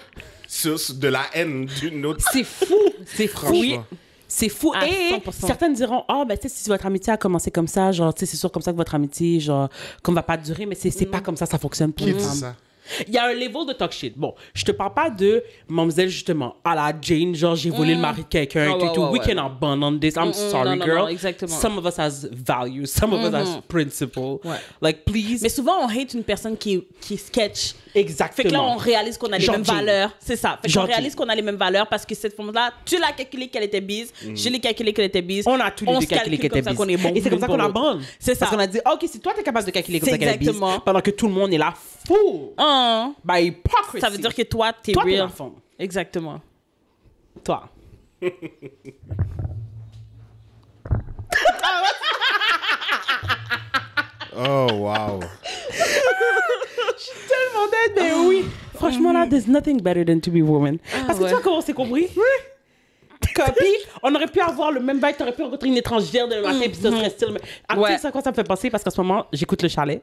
S2: de la haine d'une autre.
S1: C'est fou. C'est fou.
S2: Franchement.
S1: C'est fou.
S3: À
S1: Et
S3: 100%.
S1: certaines diront, ben, tu sais, si votre amitié a commencé comme ça, genre, tu sais, c'est sûr comme ça que votre amitié, genre, qu'on va pas durer, mais c'est pas comme ça ça fonctionne pour
S2: Qui
S1: une
S2: dit
S1: femme.
S2: ça?
S1: Il y a un level de talk shit. Bon, je te parle pas de mademoiselle, justement, à la Jane, genre, j'ai volé le mari de quelqu'un,
S3: Ah, ouais,
S1: tout.
S3: ouais,
S1: We
S3: ouais.
S1: cannot bond on this. I'm sorry,
S3: non,
S1: girl.
S3: non, exactement.
S1: Some of us has values. Some of us has principle.
S3: Ouais.
S1: Like, please.
S3: Mais souvent, on hate une personne qui est sketch.
S1: Exactement.
S3: Fait que là, on réalise qu'on a les
S1: Genre
S3: mêmes
S1: Jane.
S3: valeurs. C'est ça. Fait qu'on
S1: Genre
S3: réalise
S1: Jane.
S3: qu'on a les mêmes valeurs parce que cette femme-là, tu l'as calculé qu'elle était bise, je l'ai calculé qu'elle était bise.
S1: On a tous les deux
S3: se
S1: calculé
S3: calcule
S1: qu'elle était
S3: comme ça qu'on est bon.
S1: Et c'est comme ça qu'on a bonne.
S3: C'est ça.
S1: Parce qu'on a dit, OK, si toi, t'es capable de calculer comme
S3: C'est
S1: ça qu'elle est bise,
S3: exactement.
S1: pendant que tout le monde est là fou.
S3: Ah.
S1: By hypocrisy.
S3: Ça veut dire que toi, t'es
S1: toi, t'es
S3: real.
S1: la femme.
S3: Exactement.
S1: Toi.
S2: Oh, wow.
S1: Tellement dead, mais oui. Franchement, là, there's nothing better than to be woman. Parce que
S3: ouais.
S1: tu vois comment on s'est compris? Oui. Puis, on aurait pu avoir le même vibe, t'aurais pu rencontrer une étrangère de matin, puis ça serait style. Mais,
S3: Ouais.
S1: tu sais à quoi ça me fait penser? Parce qu'en ce moment, j'écoute Le Chalet.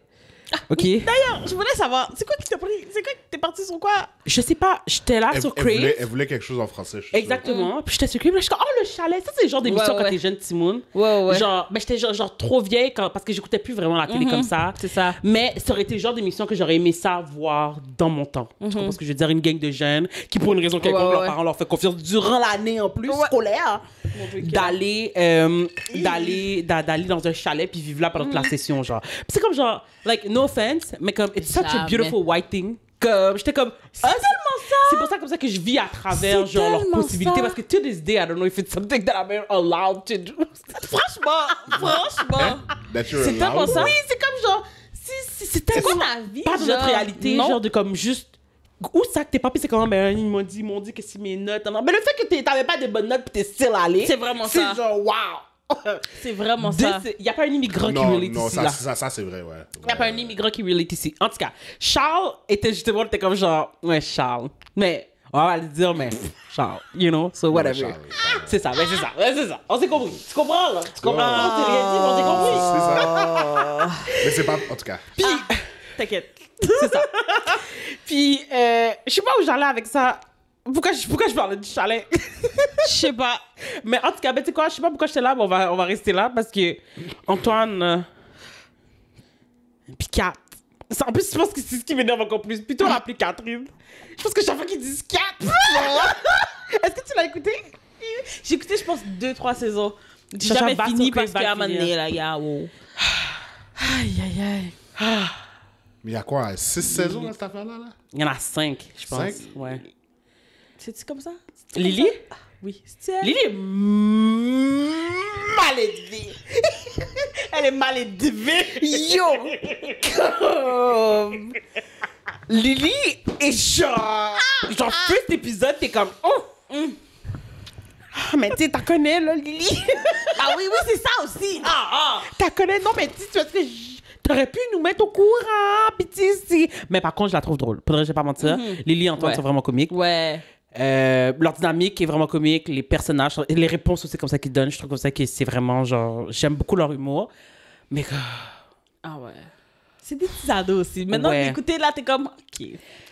S1: OK?
S3: D'ailleurs, je voulais savoir, c'est quoi qui t'a pris? C'est quoi qui t'es parti sur quoi?
S1: Je sais pas, j'étais là sur Crave.
S2: Elle voulait quelque chose en français. je suis sûr.
S1: Exactement. Puis j'étais sur Crave, là, je suis comme, oh, le chalet. Ça, c'est le genre d'émission
S3: Ouais,
S1: quand
S3: ouais.
S1: t'es jeune, Timoun.
S3: Ouais.
S1: Genre, mais j'étais genre trop vieille parce que j'écoutais plus vraiment la télé comme ça.
S3: C'est ça.
S1: Mais ça aurait été le genre d'émission que j'aurais aimé ça voir dans mon temps. Tu comprends ce que je veux dire? Une gang de jeunes qui, pour une raison quelconque, leurs
S3: ouais.
S1: parents leur fait confiance durant l'année en plus scolaire, d'aller dans un chalet puis vivre là pendant toute la session, genre. Puis c'est comme genre, like, no offense, mais comme, it's such a
S3: Jamais.
S1: beautiful white thing. Comme, j'étais comme,
S3: C'est tellement ça!
S1: c'est pour ça comme ça que je vis à travers
S3: C'est
S1: genre leurs
S3: tellement
S1: possibilités
S3: ça.
S1: parce que to this day I don't know if it's something that I'm allowed to do.
S3: Franchement.
S2: That you're
S3: C'est
S2: allowed.
S3: tellement ça.
S1: Oui, c'est comme genre c'est
S3: C'est quoi
S1: tellement
S3: ta vie?
S1: pas de notre réalité,
S3: non.
S1: genre de comme juste où ça que tes papiers c'est comment ben ils m'ont dit que c'est mes notes. Non. Mais le fait que t'avais pas de bonnes notes puis t'es still allé.
S3: C'est vraiment ça.
S1: C'est genre wow.
S3: C'est vraiment ça.
S1: Il y a pas un immigrant qui
S2: Non,
S1: relate
S2: non,
S1: ici
S2: ça,
S1: là.
S2: ça c'est vrai, ouais.
S1: Il n'y a pas un immigrant qui relate ici. En tout cas, Charles était justement, t'es comme genre, ouais, Charles. Mais, on va le dire, mais Charles, you know, so whatever.
S2: Charles.
S1: C'est ça, c'est ça. On s'est compris. Tu comprends, là? Tu comprends? On s'est rien dit, mais on s'est compris.
S2: C'est ça. Mais c'est pas, en tout cas.
S1: Puis,
S3: T'inquiète.
S1: c'est ça. Puis, je sais pas où j'allais avec ça. Pourquoi je parlais du chalet?
S3: Je sais pas.
S1: Mais en tout cas, ben, tu sais quoi, je sais pas pourquoi j'étais là, mais on va rester là parce que Antoine. Puis Kat. En plus, je pense que c'est ce qui m'énerve encore plus. Plutôt on l'appelait Catherine. Je pense que chaque fois qu'ils disent Kat. Est-ce que tu l'as écouté?
S3: J'ai écouté, je pense, 2-3 saisons. J'ai
S1: Chacha
S3: jamais
S1: va
S3: fini
S1: sur
S3: parce
S1: Crave
S3: qu'à un
S1: va
S3: moment
S1: finir.
S3: donné, là, gars, wow. Aïe.
S2: Mais il y a quoi, 6 saisons dans cette affaire-là? Là?
S1: Il y en a 5, je pense.
S2: 5?
S1: Ouais.
S3: C'est-tu comme ça?
S1: Lily?
S3: Oui. C'est elle?
S1: Lily est mal élevée. Elle est mal élevée. Yo! Lily est genre... Genre, first épisode, t'es comme... Oh! Ah, mais tu sais, t'as connais, là, Lily.
S3: Ah oui, c'est ça aussi.
S1: T'as connais, non, mais tu sais, t'aurais pu nous mettre au courant, pis tu sais, mais par contre, je la trouve drôle. Faudrait que je vais pas mentir. Lily et Antoine
S3: Ouais.
S1: sont vraiment comiques.
S3: Ouais.
S1: Leur dynamique est vraiment comique, les personnages, et les réponses aussi comme ça qu'ils donnent, je trouve comme ça que c'est vraiment genre, j'aime beaucoup leur humour, mais
S3: Ah ouais. C'est des petits ados aussi. Maintenant,
S1: Ouais.
S3: d'écouter là, t'es comme... OK.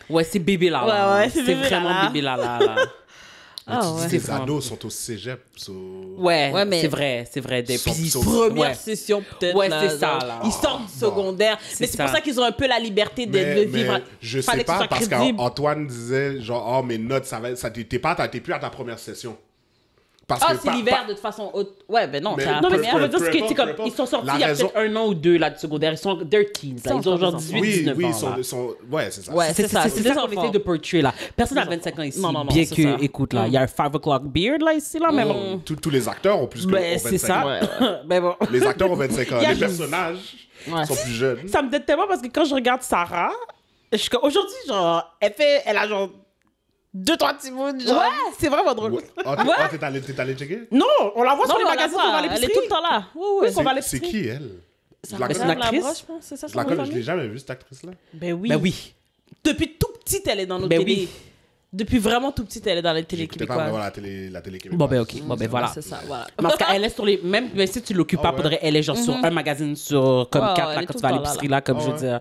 S1: ouais, c'est bébé là.
S3: Ouais, c'est bébé
S1: vraiment
S3: là.
S1: bébé là.
S2: Mais tu dis
S1: ouais.
S2: les
S1: C'est vraiment-
S2: ados sont au cégep.
S1: Ouais,
S3: Ouais, mais-
S1: c'est vrai. Des
S2: Sont-
S1: puis-
S2: sont-
S3: Première
S1: ouais.
S3: session, peut-être.
S1: Ouais,
S3: là,
S1: c'est ça,
S3: genre,
S1: là.
S3: Ils sortent du secondaire. Mais c'est
S1: ça.
S3: pour ça qu'ils ont un peu la liberté de vivre.
S2: je
S3: Fallait
S2: sais
S3: que ce
S2: pas,
S3: soit
S2: parce
S3: crédible.
S2: qu'Antoine disait, genre, oh, mes notes, t'es plus à ta première session. Parce
S3: Ah,
S2: que
S3: c'est l'hiver, de toute façon. Ouais, ben non,
S2: Mais-
S3: c'est la
S1: Non, mais ce
S3: première.
S1: qu'on veut dire, c'est que,
S2: peu
S1: tu sais, comme,
S2: importe.
S1: ils sont sortis
S2: La
S1: il y a
S2: raison-
S1: peut-être 1 an ou 2 là, du secondaire. Ils sont their teens, là. Ils ont genre 18,
S2: Oui,
S1: 19
S2: oui,
S1: ans.
S2: ils
S1: là.
S2: sont... Ouais, c'est ça.
S3: Ouais, c'est ça.
S1: C'est
S3: C'est
S1: ça
S3: des
S1: qu'on
S3: enfants.
S1: essaie de portray là. Personne n'a 25 ans ici.
S3: Non,
S1: bien
S3: c'est
S1: que,
S3: ça.
S1: écoute, là, il y a un 5 o'clock beard là ici, là, mais bon.
S2: Tous les acteurs ont plus que
S1: Ben,
S2: ont
S1: c'est
S2: 25
S1: ça.
S2: ans.
S1: Ben bon.
S2: Les acteurs ont 25 ans.
S1: Il y a
S2: Les
S1: juste-
S2: personnages
S3: Ouais.
S2: sont plus jeunes.
S1: Ça me déteste tellement parce que quand je regarde Sarah, je suis comme, aujourd'hui, genre, elle a genre 2-3 petits moods, genre.
S3: Ouais.
S1: C'est vraiment drôle.
S2: Ouais. T'es allé checker?
S1: Non, on la voit
S3: Non,
S1: sur les
S3: on la
S1: magazines
S3: voit,
S1: qu'on va à
S3: elle est
S1: l'épicerie.
S3: tout le temps là. Oui,
S1: Oui, on va à
S2: C'est
S1: l'épicerie.
S2: qui, elle? Je la
S1: Mais c'est
S2: connais.
S1: une actrice.
S3: Labroche, je pense, c'est ça
S2: Je
S3: son
S2: la
S3: nom de
S2: connais, je l'ai
S3: famille?
S2: jamais vue, cette actrice-là.
S3: Ben oui.
S1: Ben oui.
S3: Depuis tout petite, elle est dans nos
S1: Ben
S3: télé.
S1: oui.
S3: Depuis vraiment tout petite, elle est dans les télé
S2: J'écoutais pas
S3: québécoises.
S2: vraiment la télé québécoise.
S1: Bon, ben ok. Bon, ben voilà.
S3: C'est ça, voilà.
S1: Mais en tout cas, elle est sur les. Même si tu l'occupes pas,
S2: Ah ouais.
S1: faudrait, elle est genre sur un magazine sur comme
S3: Ouais,
S1: 4
S3: elle
S1: là,
S3: est
S1: quand
S3: tout
S1: tu vas à
S3: le temps
S1: l'épicerie
S3: là,
S1: là, comme
S2: Ah
S1: je veux
S2: ouais.
S1: dire.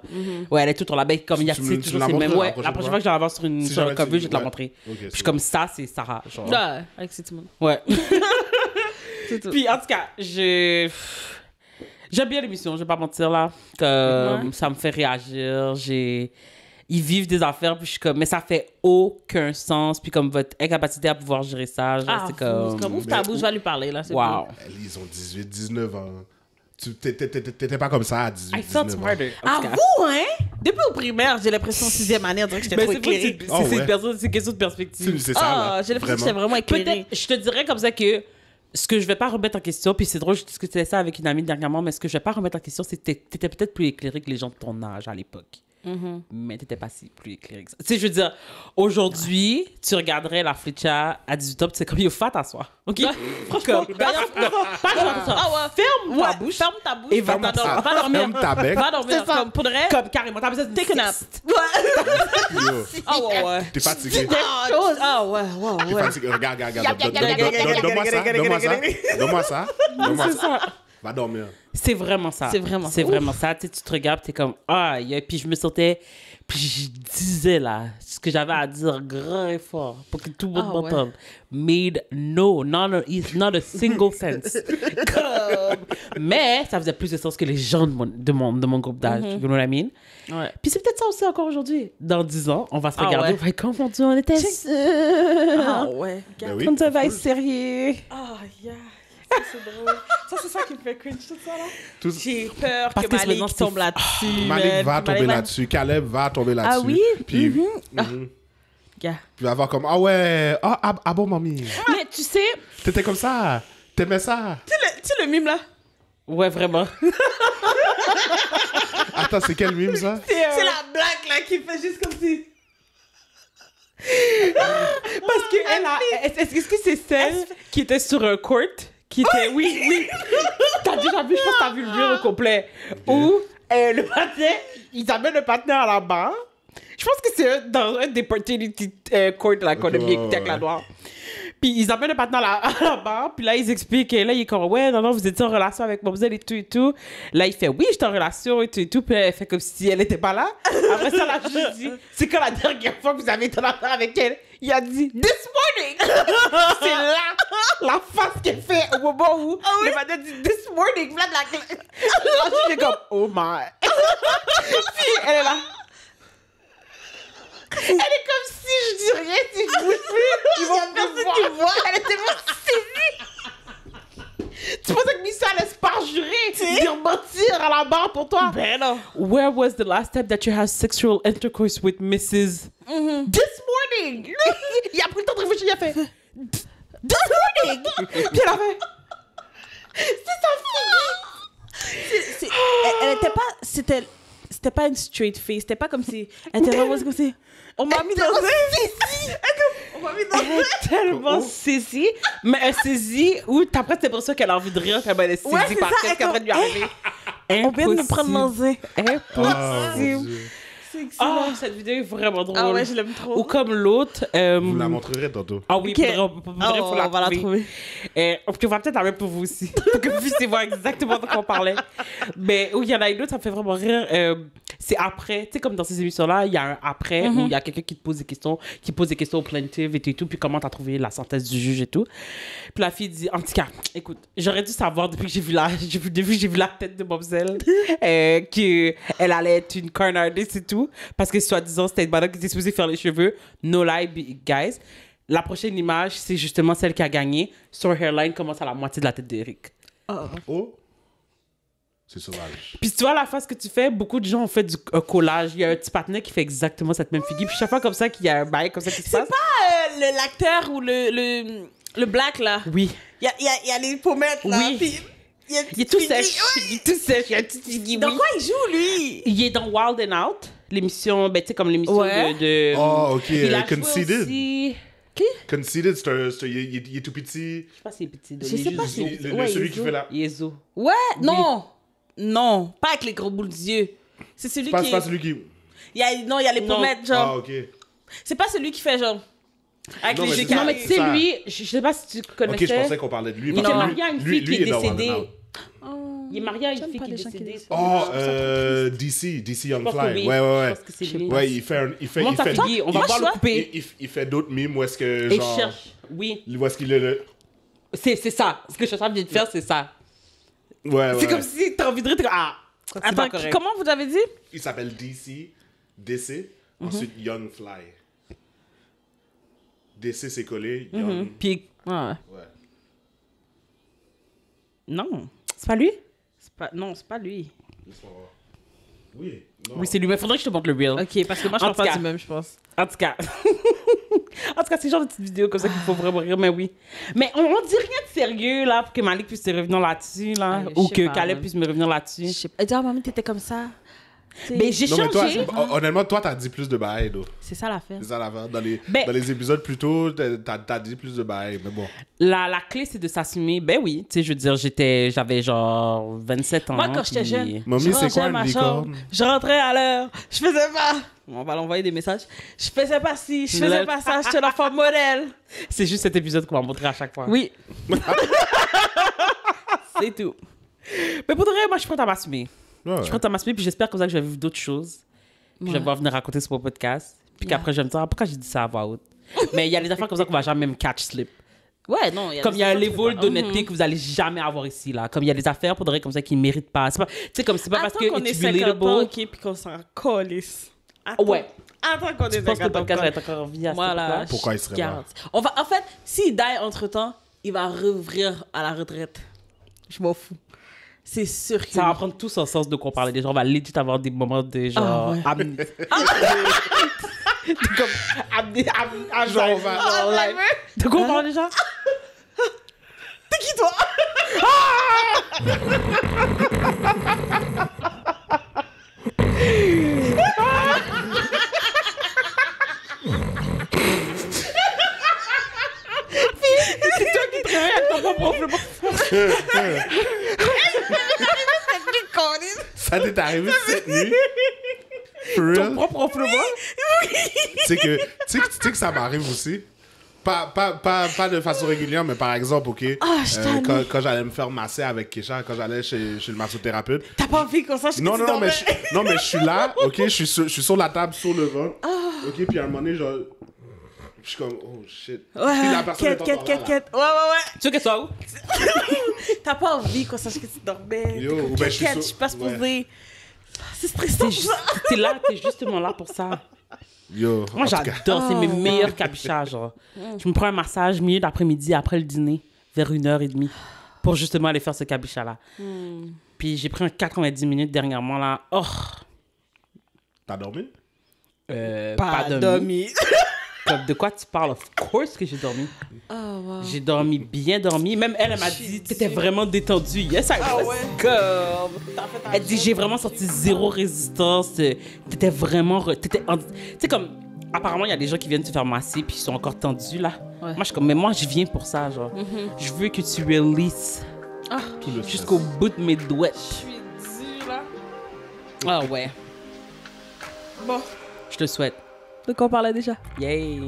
S1: Ouais, elle est tout sur la baie, comme il y a
S2: Tu me-
S1: c'est
S2: tu
S1: toujours
S2: me la
S1: ces mêmes.
S2: montreras
S1: Ouais, la prochaine fois que je vais la voir sur une
S2: Si
S1: sur
S2: jamais
S1: un cover,
S2: tu-
S1: je vais te la
S2: ouais.
S1: montrer.
S2: Ok,
S1: Puis je
S2: c'est
S1: suis comme ça, c'est Sarah. Genre.
S3: Ouais, avec ces petits mots.
S1: Ouais.
S3: C'est tout.
S1: Puis en tout cas, j'aime bien l'émission, je vais pas mentir là. Comme,
S3: Ouais.
S1: ça me fait réagir. Ils vivent des affaires, puis je suis comme, mais ça fait aucun sens. Puis comme votre incapacité à pouvoir gérer ça, genre,
S3: Ah,
S1: c'est comme.
S3: ouvre ta bouche, je vais lui parler, là. c'est
S1: Wow.
S2: Ils ont 18, 19 ans. T'étais pas comme ça à 18,
S1: I felt
S2: 19 ans.
S1: smarter.
S3: cool. Ah, vous, hein? Depuis au primaire, j'ai l'impression 6e année, on dirait que j'étais
S1: Mais
S3: trop
S1: c'est vrai,
S3: éclairée.
S2: Oh, ouais.
S1: c'est une question de perspective.
S2: C'est ça,
S3: Ah,
S2: là.
S3: j'ai l'impression que j'étais vraiment éclairée.
S1: Peut-être, je te dirais comme ça que ce que je vais pas remettre en question, puis c'est drôle, je discutais ça avec une amie dernièrement, mais ce que je vais pas remettre en question, c'est que t'étais peut-être plus éclairé que les gens de ton âge à l'époque. Mais t'étais pas si plus éclairé que ça. Tu sais, je veux dire, aujourd'hui, tu regarderais la Fletcha à 18 ans, puis c'est comme, il est fat à soi. OK? Franchement, pas genre ça.
S3: Ah ouais.
S1: Ferme ta bouche.
S3: Ferme ta bouche.
S1: Et va
S3: va
S1: dormir.
S3: va dormir.
S2: Ferme ta bec.
S3: Va dormir.
S1: C'est ça.
S3: Comme pour de vrai.
S1: Comme carrément, t'as besoin de
S3: Take a nap.
S2: Yo,
S3: Ah ouais, ouais.
S2: T'es fatigué.
S3: Ah ouais,
S2: T'es
S3: ouais.
S2: fatigué. Regarde.
S3: Yap, yap, yap, yap, yap,
S2: Donne-moi ça. Donne-moi ça. Donne-moi ça.
S1: C'est ça.
S2: Va dormir.
S1: C'est vraiment ça.
S3: C'est vraiment
S1: C'est
S3: ça.
S1: vraiment ça. Tu sais, tu te regardes, t'es comme, ah, puis je me sentais, puis je disais là, ce que j'avais à dire grand et fort pour que tout le monde
S3: Ah, ouais.
S1: m'entende. Made no, not a single sense. Mais ça faisait plus de sens que les gens de mon groupe d'âge. You know what I mean?
S3: Ouais.
S1: Puis c'est peut-être ça aussi encore aujourd'hui. Dans 10 ans, on va se
S3: Ah,
S1: regarder,
S3: ouais.
S1: on va être comme, mon Dieu, on était
S3: Ah ouais.
S2: Ben oui.
S1: on devait
S2: cool.
S1: être sérieux.
S3: Ah, yeah. Ça, c'est drôle. Ça, c'est ça qui me fait cringe, tout ça, là.
S2: Tout-
S3: J'ai peur
S1: Parce
S3: que
S1: que
S3: Malik
S1: maintenant, c'est-
S3: tombe là-dessus.
S2: Malik
S3: man.
S2: va tomber
S3: Malik va-
S2: là-dessus. Caleb va tomber là-dessus.
S3: Ah oui?
S2: Puis,
S3: Yeah.
S2: puis il va avoir comme, ah ouais, ah bon, mamie.
S1: Mais tu sais,
S2: T'étais comme ça. T'aimais ça.
S3: Tu sais le mime, là?
S1: ouais, vraiment.
S2: Attends, c'est quel mime, ça?
S3: C'est la blague, là, qui fait juste comme si...
S1: Parce que elle a. Est-ce que c'est celle qui était sur un court? Qui était. Oui. T'as déjà vu, je pense que t'as vu le reel au complet. Où le partenaire, ils amènent le partenaire à la barre. Je pense que c'est dans un des paternity court là, qu'on a bien écouté avec la noire. Puis ils amènent le partenaire à la barre, puis là ils expliquent, et là il est comme, ouais, non, vous étiez en relation avec mademoiselle et tout. Là il fait, oui, j'étais en relation et tout, puis elle fait comme si elle était pas là. Après ça, la juge dit, c'est quand la dernière fois que vous avez été en affaire avec elle? Il a dit, this morning! C'est là, la face qu'elle fait au moment où le matin dit, this morning! Là, la juge est comme, oh my! Puis elle est là. Elle est comme si je dis rien, si je bouge plus, ils vont me voir. Elle était tellement saisie. Tu pensais que Missa allait se parjurer, dire mentir à la barre pour toi?
S3: Ben non.
S1: Where was the last time that you had sexual intercourse with Mrs. This morning? Il a pris le temps de réfléchir, il a fait this morning. Puis elle a fait c'est sa fille.
S3: Elle était pas... C'était pas une straight face. C'était pas comme si... Elle était vraiment comme si... On m'a mis dans un... On m'a mis dans
S1: Elle est tellement saisie, mais elle saisie où t'as presque l'impression qu'elle a envie de rire quand elle est saisie
S3: Ouais, c'est
S1: par
S3: ça,
S1: qu'est-ce qui est en train de lui arriver.
S3: On vient de me prendre dans un...
S2: Ah, mon
S1: Impossible.
S2: Dieu.
S3: C'est excellent.
S1: Ah, cette vidéo est vraiment drôle.
S3: Ah ouais, je l'aime trop.
S1: Ou comme l'autre.
S2: Vous me la montrerez tantôt.
S1: Ah oui,
S3: Ok.
S1: faut
S3: on va la trouver.
S1: On va peut-être la mettre pour vous aussi, pour que vous puissiez voir exactement de quoi on parlait. Mais où il y en a une autre, ça me fait vraiment rire. C'est après, tu sais, comme dans ces émissions-là, il y a un après où il y a quelqu'un qui te pose des questions, qui pose des questions aux plaintives et tout, puis comment t'as trouvé la synthèse du juge et tout. Puis la fille dit, en tout cas, écoute, j'aurais dû savoir depuis que j'ai vu la tête de Bobzelle, qu'elle allait être une corn artist et tout, parce que soi-disant, c'était une madame qui était supposée faire les cheveux. No lie, guys. La prochaine image, c'est justement celle qui a gagné. Son hairline commence à la moitié de la tête d'Eric.
S2: Oh. C'est sauvage.
S1: Puis tu vois la face que tu fais, beaucoup de gens ont fait un collage. Il y a un petit partenaire qui fait exactement cette même figure. Puis chaque fois comme ça qu'il y a un bail comme ça qui se passe.
S3: L'acteur ou le black, là.
S1: Oui.
S3: Il y a les pommettes, là.
S1: Oui.
S3: Puis il y a
S1: Il est tout sèche.
S3: Ouais.
S1: Il est tout sèche. Il y a un petit figure.
S3: Dans quoi il joue, lui?
S1: Il est dans Wild and Out, l'émission, ben tu sais, comme l'émission
S3: Ouais.
S1: de
S2: Oh, ok.
S1: Il a joué
S2: Conceited.
S1: aussi...
S2: Conceited, il est tout petit.
S1: Je sais pas si c'est petit.
S3: Je sais pas si-
S2: Celui qui fait la...
S1: Yezo.
S3: Ouais, non. Non, pas avec les gros boules d'yeux. C'est celui
S2: C'est
S3: qui...
S2: pas celui qui...
S3: il y a les
S1: Non.
S3: pommettes, genre.
S2: Ah, ok.
S3: C'est pas celui qui fait, genre... Avec
S2: Non,
S3: les
S2: mais
S3: yeux
S2: c'est ça.
S1: Non, mais tu sais,
S2: Ça.
S1: lui, je sais pas si tu connaissais.
S2: Ok, je pensais qu'on parlait de lui.
S1: Il est
S2: parce que
S1: marié à une fille qui est
S2: il dans
S1: décédée.
S2: Wild 'N Out.
S3: Oh,
S1: Il est marié à une
S3: j'aime
S1: fille
S3: pas
S1: qui est
S3: les gens qui
S1: décédée.
S3: disent-
S2: Oh, DC Young
S1: Je pense que
S2: Fly.
S1: oui.
S2: Ouais.
S1: Je pense que c'est lui.
S2: Ouais, il fait...
S1: Comment ça fait? On va
S3: Moi,
S1: voir
S3: je
S1: le
S3: vois-
S1: couper.
S2: Il fait d'autres mimes où est-ce que,
S1: Et
S2: genre...
S1: cherche. Oui.
S2: Où est-ce qu'il est le...
S1: C'est ça. Ce que je suis en train de faire, c'est ça.
S2: Ouais.
S1: C'est comme si t'as envie de rire. Ah, c'est pas
S3: Attends,
S1: correct.
S3: comment vous avez dit?
S2: Il s'appelle DC, ensuite Young Fly. DC, c'est collé, Young...
S1: Puis,
S3: Ouais.
S2: Ouais.
S1: non. C'est pas lui?
S3: Non, c'est pas lui.
S2: Laisse-moi voir. Oui. Non.
S1: Oui, c'est lui. Mais faudrait que je te montre le reel.
S3: Ok, parce que moi, je
S1: En
S3: parle
S1: tout
S3: pas
S1: cas.
S3: du même, je pense.
S1: En tout cas. En tout cas, c'est le genre de petites vidéos comme ça qu'il faut vraiment rire, mais oui. Mais on dit rien de sérieux, là, pour que Malik puisse te revenir là-dessus, là.
S3: Ah, je
S1: Ou
S3: sais
S1: que
S3: pas,
S1: Caleb
S3: man.
S1: puisse me revenir là-dessus.
S3: Je sais pas. Elle dit, ah, maman, t'étais comme ça.
S1: Mais j'ai
S2: Non, mais toi,
S1: changé.
S2: honnêtement, toi, t'as dit plus de bails, though.
S3: C'est ça l'affaire.
S2: C'est ça l'affaire. Dans les,
S1: Ben-
S2: dans les épisodes plus tôt, t'as dit plus de bails, mais bon.
S1: La clé, c'est de s'assumer. Ben oui, tu sais, je veux dire, j'avais genre 27 ans.
S3: Moi, quand j'étais
S1: puis-
S3: jeune,
S2: Mommy,
S3: je
S2: c'est quoi
S3: rangeais
S2: une
S3: ma
S2: licorne?
S3: chambre, je rentrais à l'heure, je faisais pas. On va l'envoyer des messages. Je faisais pas ci, je faisais pas ça, j'étais l'enfant modèle.
S1: C'est juste cet épisode qu'on va montrer à chaque fois.
S3: Oui. C'est tout.
S1: Mais pour de vrai, moi, je suis prête à m'assumer.
S2: Ouais,
S1: Je suis prête à m'assumer, puis j'espère comme ça que je vais vivre d'autres choses. Puis je vais pouvoir venir raconter sur mon podcast. Puis qu'après, je vais me dire, pourquoi j'ai dit ça à voix haute? Mais il y a des affaires comme ça qu'on va jamais me catch slip.
S3: Ouais, non.
S1: Comme il y a un level d'honnêteté que vous allez jamais avoir ici, là. Comme il y a des affaires pour de vrai comme ça qui ne méritent pas. Tu sais, comme c'est pas parce que
S3: qu'on ait
S1: it's
S3: 50
S1: relatable.
S3: ans, OK, puis qu'on s'en calisse.
S1: Ouais.
S3: Attends qu'on ait
S1: Je pense que le
S3: 50 ans.
S1: podcast va être encore en vie à ce
S3: Voilà.
S1: moment-là.
S2: Pourquoi il serait mort?
S3: En fait, s'il die entre-temps, il va revenir à la retraite. Je m'en fous. C'est sûr que...
S1: Ça va prendre tout son sens de quoi on parlait. Des gens, on va legit avoir des moments de genre...
S3: ouais.
S1: Comme...
S2: Genre, on va-
S1: De quoi on parle déjà?
S3: T'es qui, toi?
S1: C'est toi qui travailles avec ton propre problème.
S2: Ça t'est arrivé cette nuit? For real?
S1: Ton propre problème.
S2: Tu sais que ça m'arrive aussi. Pas de façon régulière, mais par exemple, OK, quand j'allais me faire masser avec Kesha, quand j'allais chez le massothérapeute.
S3: T'as pas envie qu'on sache que
S2: Non,
S3: tu
S2: non, non,
S3: dormais?
S2: mais je suis là, OK, je suis sur la table, sur le ventre. OK, puis à un moment donné, genre, je suis comme, oh shit. Puis la personne est encore là, là.
S3: Quête. Ouais.
S1: Tu veux qu'elle soit où?
S3: T'as pas envie qu'on sache que tu dormais.
S2: Yo, ou ben, je suis
S3: Quête,
S2: sûr-
S3: je suis pas
S2: ouais.
S3: supposée. C'est stressant, ça.
S1: T'es là, t'es justement là pour ça.
S2: Yo,
S1: Moi,
S2: en tout cas.
S1: j'adore. C'est mes meilleurs cabichas, genre. Je me prends un massage milieu d'après-midi, après le dîner, vers 1h30, pour justement aller faire ce cabicha-là. Puis j'ai pris un 90 minutes dernièrement, là. Oh!
S2: T'as dormi?
S1: Pas dormi. Comme de quoi tu parles? Of course que j'ai dormi. J'ai dormi, bien dormi. Même elle m'a dit, t'étais vraiment détendu. Yes, I was. Comme... Elle dit, j'ai vraiment sorti zéro résistance. T'étais vraiment... Tu sais, comme... Apparemment, il y a des gens qui viennent te faire masser puis ils sont encore tendus, là.
S3: Ouais.
S1: Moi, je suis comme, mais moi, je viens pour ça, genre. Je veux que tu releases
S2: Tout le
S1: jusqu'au bout de mes doigts.
S3: Je suis dure, là.
S1: Ah ouais.
S3: Bon.
S1: Je te le souhaite.
S3: De quoi on parlait déjà?
S1: Yay.